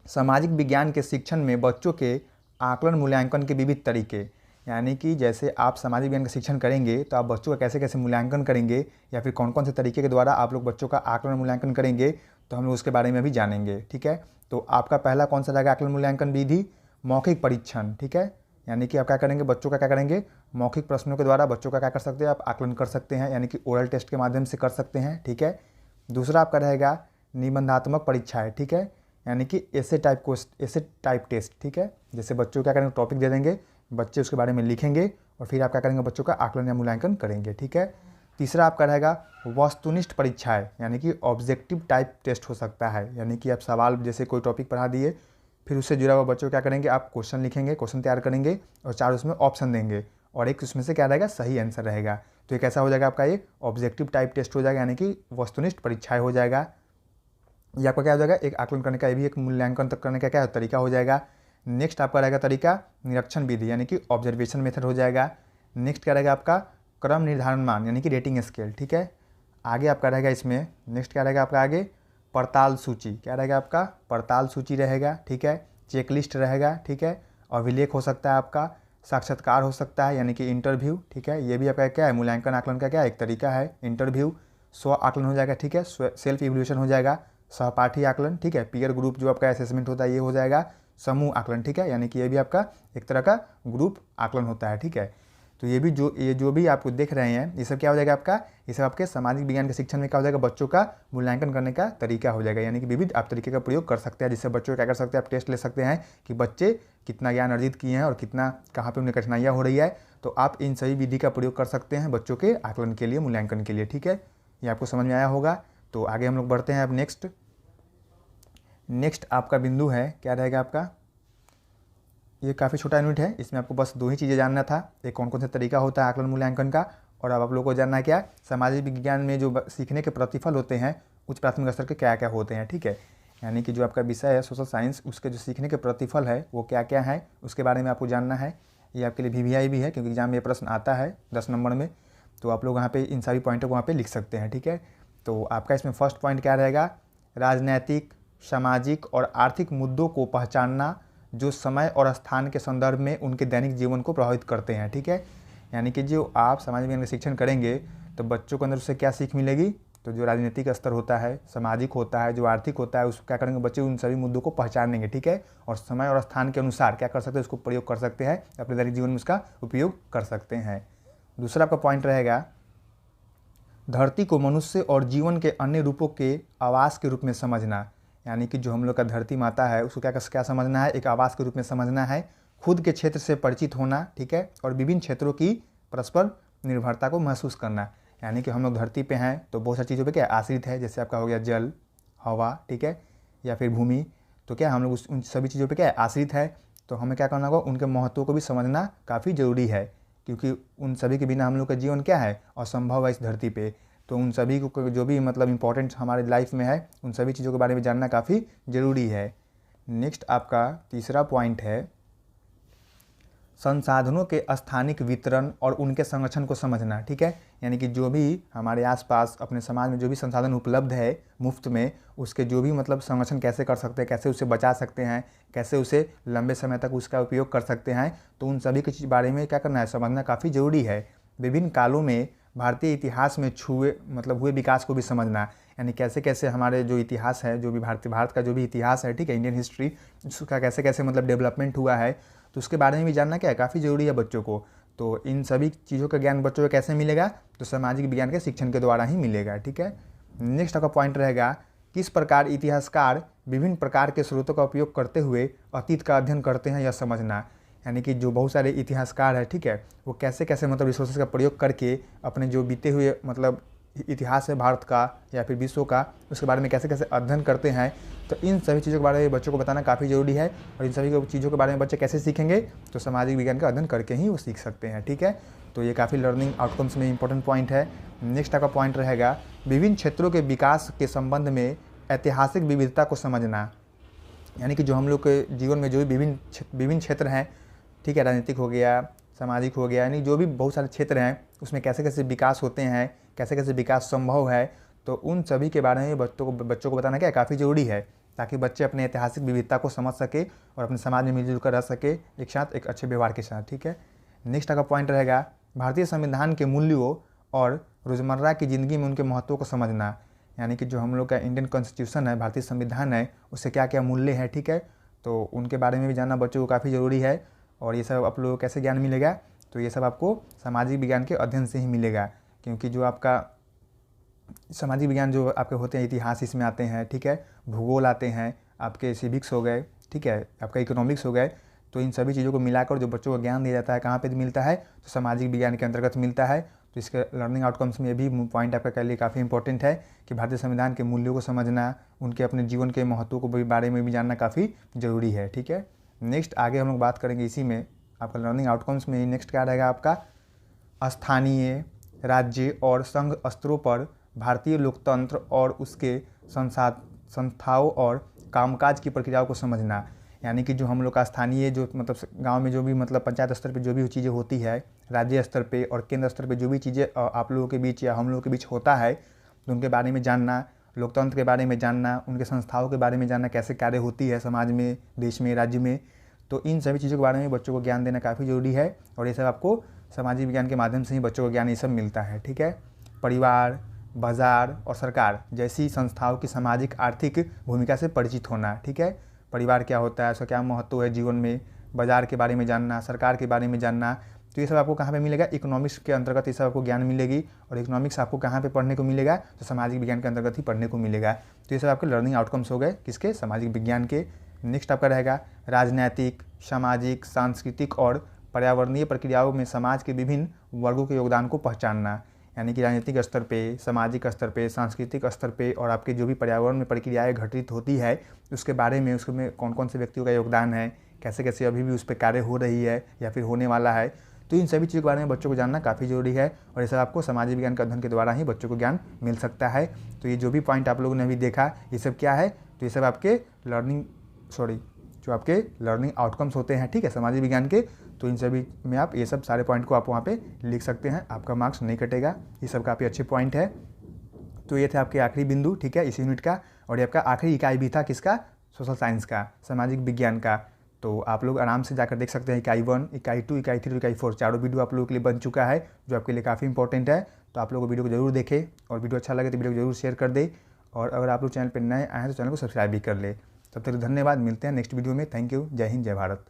सामाजिक विज्ञान के शिक्षण में बच्चों के आकलन मूल्यांकन के विविध तरीके। यानी कि जैसे आप सामाजिक विज्ञान का शिक्षण करेंगे तो आप बच्चों का कैसे कैसे मूल्यांकन करेंगे, या फिर कौन कौन से तरीके के द्वारा आप लोग बच्चों का आकलन मूल्यांकन करेंगे, तो हम लोग उसके बारे में भी जानेंगे, ठीक है। तो आपका पहला कौन सा रहेगा आकलन मूल्यांकन विधि, मौखिक परीक्षण, ठीक है। यानी कि आप क्या करेंगे, बच्चों का क्या करेंगे, मौखिक प्रश्नों के द्वारा बच्चों का क्या कर सकते हैं, आप आकलन कर सकते हैं, यानी कि ओरल टेस्ट के माध्यम से कर सकते हैं, ठीक है। दूसरा आपका रहेगा निबंधात्मक परीक्षाएँ, ठीक है, यानी कि ऐसे टाइप टेस्ट, ठीक है। जैसे बच्चों क्या करेंगे, टॉपिक दे देंगे, बच्चे उसके बारे में लिखेंगे और फिर आप क्या करेंगे, बच्चों का आकलन या मूल्यांकन करेंगे, ठीक है। तीसरा आपका रहेगा वस्तुनिष्ठ परीक्षाएं, यानी कि ऑब्जेक्टिव टाइप टेस्ट हो सकता है, यानी कि आप सवाल जैसे कोई टॉपिक पढ़ा दिए, फिर उससे जुड़ा हुआ बच्चों क्या करेंगे, आप क्वेश्चन लिखेंगे, क्वेश्चन तैयार करेंगे और 4 उसमें ऑप्शन देंगे और एक उसमें से क्या रहेगा, सही आंसर रहेगा। तो ये कैसा हो जाएगा, आपका ये ऑब्जेक्टिव टाइप टेस्ट हो जाएगा, यानी कि वस्तुनिष्ठ परीक्षाएँ हो जाएगा। ये आपका क्या हो जाएगा, एक आकलन करने का, ये भी एक मूल्यांकन तक करने का क्या तरीका हो जाएगा। नेक्स्ट आपका रहेगा तरीका निरीक्षण विधि, यानी कि ऑब्जर्वेशन मेथड हो जाएगा। नेक्स्ट क्या रहेगा आपका क्रम निर्धारण मान, यानी कि रेटिंग स्केल, ठीक है। आगे आपका रहेगा इसमें नेक्स्ट क्या रहेगा आपका आगे पड़ताल सूची, क्या रहेगा आपका पड़ताल सूची रहेगा, ठीक है। चेकलिस्ट रहेगा, ठीक है। अभिलेख हो सकता है आपका, साक्षात्कार हो सकता है, यानी कि इंटरव्यू, ठीक है। ये भी आपका क्या है, मूल्यांकन आकलन का क्या एक तरीका है, इंटरव्यू। स्व आकलन हो जाएगा, ठीक है, सेल्फ इवोल्यूशन हो जाएगा। सहपाठी आकलन, ठीक है, पीयर ग्रुप जो आपका असेसमेंट होता है ये हो जाएगा। समूह आकलन, ठीक है, यानी कि ये भी आपका एक तरह का ग्रुप आकलन होता है, ठीक है। तो ये जो भी आप देख रहे हैं ये सब क्या हो जाएगा आपका, ये सब आपके सामाजिक विज्ञान के शिक्षण में क्या हो जाएगा, बच्चों का मूल्यांकन करने का तरीका हो जाएगा, यानी कि विविध आप तरीके का प्रयोग कर सकते हैं, जिससे बच्चों क्या कर सकते हैं, आप टेस्ट ले सकते हैं कि बच्चे कितना ज्ञान अर्जित किए हैं और कितना कहाँ पर उन्हें कठिनाइयाँ हो रही है। तो आप इन सभी विधि का प्रयोग कर सकते हैं बच्चों के आकलन के लिए, मूल्यांकन के लिए, ठीक है। ये आपको समझ में आया होगा। तो आगे हम लोग बढ़ते हैं। अब नेक्स्ट आपका बिंदु है क्या रहेगा आपका, ये काफ़ी छोटा यूनिट है, इसमें आपको बस 2 ही चीज़ें जानना था, एक कौन कौन सा तरीका होता है आकलन मूल्यांकन का, और अब आप लोगों को जानना है क्या सामाजिक विज्ञान में जो सीखने के प्रतिफल होते हैं उच्च प्राथमिक स्तर के क्या क्या होते हैं, ठीक है। यानी कि जो आपका विषय है सोशल साइंस, उसके जो सीखने के प्रतिफल है वो क्या क्या है उसके बारे में आपको जानना है। ये आपके लिए VVI भी है, क्योंकि एग्जाम में प्रश्न आता है 10 नंबर में, तो आप लोग वहाँ पर इन सभी पॉइंटों को वहाँ पर लिख सकते हैं, ठीक है। तो आपका इसमें फर्स्ट पॉइंट क्या रहेगा, राजनैतिक, सामाजिक और आर्थिक मुद्दों को पहचानना जो समय और स्थान के संदर्भ में उनके दैनिक जीवन को प्रभावित करते हैं, ठीक है। यानी कि जो आप सामाजिक विज्ञान का शिक्षण करेंगे तो बच्चों को अंदर उससे क्या सीख मिलेगी, तो जो राजनीतिक स्तर होता है, सामाजिक होता है, जो आर्थिक होता है, उसको क्या करेंगे बच्चे उन सभी मुद्दों को पहचानेंगे, ठीक है, और समय और स्थान के अनुसार क्या कर सकते हैं, उसको प्रयोग कर सकते हैं, अपने दैनिक जीवन में उसका उपयोग कर सकते हैं। दूसरा आपका पॉइंट रहेगा, धरती को मनुष्य और जीवन के अन्य रूपों के आवास के रूप में समझना। यानी कि जो हम लोग का धरती माता है उसको क्या समझना है, एक आवास के रूप में समझना है। खुद के क्षेत्र से परिचित होना, ठीक है, और विभिन्न क्षेत्रों की परस्पर निर्भरता को महसूस करना। यानी कि हम लोग धरती पे हैं तो बहुत सारी चीज़ों पे क्या आश्रित है, जैसे आपका हो गया जल, हवा, ठीक है, या फिर भूमि, तो क्या हम लोग उन सभी चीज़ों पे क्या आश्रित है। तो हमें क्या करना होगा, उनके महत्व को भी समझना काफ़ी ज़रूरी है, क्योंकि उन सभी के बिना हम लोग का जीवन क्या है, असंभव है इस धरती पे। तो उन सभी को जो भी मतलब इम्पोर्टेंट हमारे लाइफ में है, उन सभी चीज़ों के बारे में जानना काफ़ी ज़रूरी है। नेक्स्ट आपका तीसरा पॉइंट है, संसाधनों के स्थानिक वितरण और उनके संरक्षण को समझना, ठीक है। यानी कि जो भी हमारे आसपास अपने समाज में जो भी संसाधन उपलब्ध है मुफ्त में, उसके जो भी मतलब संरक्षण कैसे कर सकते हैं, कैसे उसे बचा सकते हैं, कैसे उसे लंबे समय तक उसका उपयोग कर सकते हैं, तो उन सभी की बारे में क्या करना है, समझना काफ़ी ज़रूरी है। विभिन्न कालों में भारतीय इतिहास में हुए विकास को भी समझना, यानी कैसे कैसे हमारे जो इतिहास है, जो भी भारत का जो भी इतिहास है, ठीक है, इंडियन हिस्ट्री, उसका कैसे कैसे मतलब डेवलपमेंट हुआ है, तो उसके बारे में भी जानना क्या है, काफ़ी ज़रूरी है बच्चों को। तो इन सभी चीज़ों का ज्ञान बच्चों को कैसे मिलेगा, तो सामाजिक विज्ञान के शिक्षण के द्वारा ही मिलेगा, ठीक है। नेक्स्ट आपका पॉइंट रहेगा, किस प्रकार इतिहासकार विभिन्न प्रकार के स्रोतों का उपयोग करते हुए अतीत का अध्ययन करते हैं, यह समझना। यानी कि जो बहुत सारे इतिहासकार है, ठीक है, वो कैसे कैसे मतलब रिसोर्सेज का प्रयोग करके अपने जो बीते हुए मतलब इतिहास है भारत का या फिर विश्व का, उसके बारे में कैसे कैसे अध्ययन करते हैं। तो इन सभी चीज़ों के बारे में बच्चों को बताना काफ़ी ज़रूरी है, और इन सभी चीज़ों के बारे में बच्चे कैसे सीखेंगे, तो सामाजिक विज्ञान का अध्ययन करके ही वो सीख सकते हैं, ठीक है। तो ये काफ़ी लर्निंग आउटकम्स में इंपॉर्टेंट पॉइंट है। नेक्स्ट आपका पॉइंट रहेगा, विभिन्न क्षेत्रों के विकास के संबंध में ऐतिहासिक विविधता को समझना। यानी कि जो हम लोग के जीवन में जो भी विभिन्न क्षेत्र हैं, ठीक है, राजनीतिक हो गया, सामाजिक हो गया, यानी जो भी बहुत सारे क्षेत्र हैं उसमें कैसे कैसे विकास होते हैं, कैसे कैसे विकास संभव है, तो उन सभी के बारे में बच्चों को बताना क्या काफ़ी ज़रूरी है, ताकि बच्चे अपने ऐतिहासिक विविधता को समझ सके और अपने समाज में मिलजुल कर रह सके एक साथ, एक अच्छे व्यवहार के साथ, ठीक है। नेक्स्ट का पॉइंट रहेगा, भारतीय संविधान के मूल्यों और रोज़मर्रा की ज़िंदगी में उनके महत्व को समझना। यानी कि जो हम लोग का इंडियन कॉन्स्टिट्यूशन है, भारतीय संविधान है, उससे क्या क्या मूल्य है, ठीक है, तो उनके बारे में भी जानना बच्चों को काफ़ी ज़रूरी है। और ये सब आप लोगों को कैसे ज्ञान मिलेगा, तो ये सब आपको सामाजिक विज्ञान के अध्ययन से ही मिलेगा, क्योंकि जो आपका सामाजिक विज्ञान जो आपके होते हैं, इतिहास इसमें आते हैं, ठीक है, भूगोल आते हैं, आपके सिविक्स हो गए, ठीक है, आपका इकोनॉमिक्स हो गए, तो इन सभी चीज़ों को मिलाकर जो बच्चों को ज्ञान दिया जाता है, कहाँ पे मिलता है, तो सामाजिक विज्ञान के अंतर्गत मिलता है। तो इसके लर्निंग आउटकम्स में भी पॉइंट आपका के लिए काफ़ी इंपॉर्टेंट है कि भारतीय संविधान के मूल्यों को समझना, उनके अपने जीवन के महत्व को बारे में भी जानना काफ़ी ज़रूरी है, ठीक है। नेक्स्ट आगे हम लोग बात करेंगे इसी में आपका लर्निंग आउटकम्स में। नेक्स्ट क्या रहेगा आपका, स्थानीय, राज्य और संघ स्तरों पर भारतीय लोकतंत्र और उसके संस्थाओं और कामकाज की प्रक्रियाओं को समझना। यानी कि जो हम लोग का स्थानीय जो मतलब गांव में जो भी मतलब पंचायत स्तर पे जो भी चीज़ें होती है, राज्य स्तर पे और केंद्र स्तर पे जो भी चीज़ें आप लोगों के बीच या हम लोगों के बीच होता है, तो उनके बारे में जानना, लोकतंत्र के बारे में जानना, उनके संस्थाओं के बारे में जानना, कैसे कार्य होती है समाज में, देश में, राज्य में। तो इन सभी चीज़ों के बारे में बच्चों को ज्ञान देना काफ़ी ज़रूरी है, और ये सब आपको सामाजिक विज्ञान के माध्यम से ही बच्चों को ज्ञान ये सब मिलता है, ठीक है। परिवार, बाजार और सरकार जैसी संस्थाओं की सामाजिक आर्थिक भूमिका से परिचित होना, ठीक है। परिवार क्या होता है, उसका क्या महत्व है जीवन में, बाजार के बारे में जानना, सरकार के बारे में जानना, तो ये सब आपको कहाँ पे मिलेगा, इकोनॉमिक्स के अंतर्गत ये सब आपको ज्ञान मिलेगी। और इकोनॉमिक्स आपको कहाँ पे पढ़ने को मिलेगा, तो सामाजिक विज्ञान के अंतर्गत ही पढ़ने को मिलेगा। तो ये सब आपके लर्निंग आउटकम्स हो गए किसके, सामाजिक विज्ञान के। नेक्स्ट आपका रहेगा राजनैतिक, सामाजिक, सांस्कृतिक और पर्यावरणीय प्रक्रियाओं में समाज के विभिन्न वर्गों के योगदान को पहचानना। यानी कि राजनीतिक स्तर पे, सामाजिक स्तर पे, सांस्कृतिक स्तर पे और आपके जो भी पर्यावरण में प्रक्रियाएं घटित होती है उसके बारे में, उसमें कौन कौन से व्यक्तियों का योगदान है, कैसे कैसे अभी भी उस पर कार्य हो रही है या फिर होने वाला है, तो इन सभी चीज़ों के बारे में बच्चों को जानना काफ़ी ज़रूरी है। और ये सब आपको सामाजिक विज्ञान के अध्ययन के द्वारा ही बच्चों को ज्ञान मिल सकता है। तो ये जो भी पॉइंट आप लोगों ने अभी देखा, ये सब क्या है, तो ये सब आपके जो आपके लर्निंग आउटकम्स होते हैं, ठीक है, सामाजिक विज्ञान के। तो इन सभी में आप ये सब सारे पॉइंट को आप वहाँ पे लिख सकते हैं, आपका मार्क्स नहीं कटेगा। ये सब काफ़ी अच्छे पॉइंट है। तो ये थे आपके आखिरी बिंदु, ठीक है, इस यूनिट का। और ये आपका आखिरी इकाई भी था किसका, सोशल साइंस का, सामाजिक विज्ञान का। तो आप लोग आराम से जाकर देख सकते हैं इकाई 1, इकाई 2, इकाई 3 और इकाई 4 चारों वीडियो आप लोगों के लिए बन चुका है, जो आपके लिए काफ़ी इंपॉर्टेंट है। तो आप लोग वीडियो को जरूर देखें और वीडियो अच्छा लगे तो वीडियो को जरूर शेयर कर दें, और अगर आप लोग चैनल पर नए आए हैं तो चैनल को सब्सक्राइब भी कर ले। तब तक धन्यवाद, मिलते हैं नेक्स्ट वीडियो में। थैंक यू, जय हिंद, जय भारत।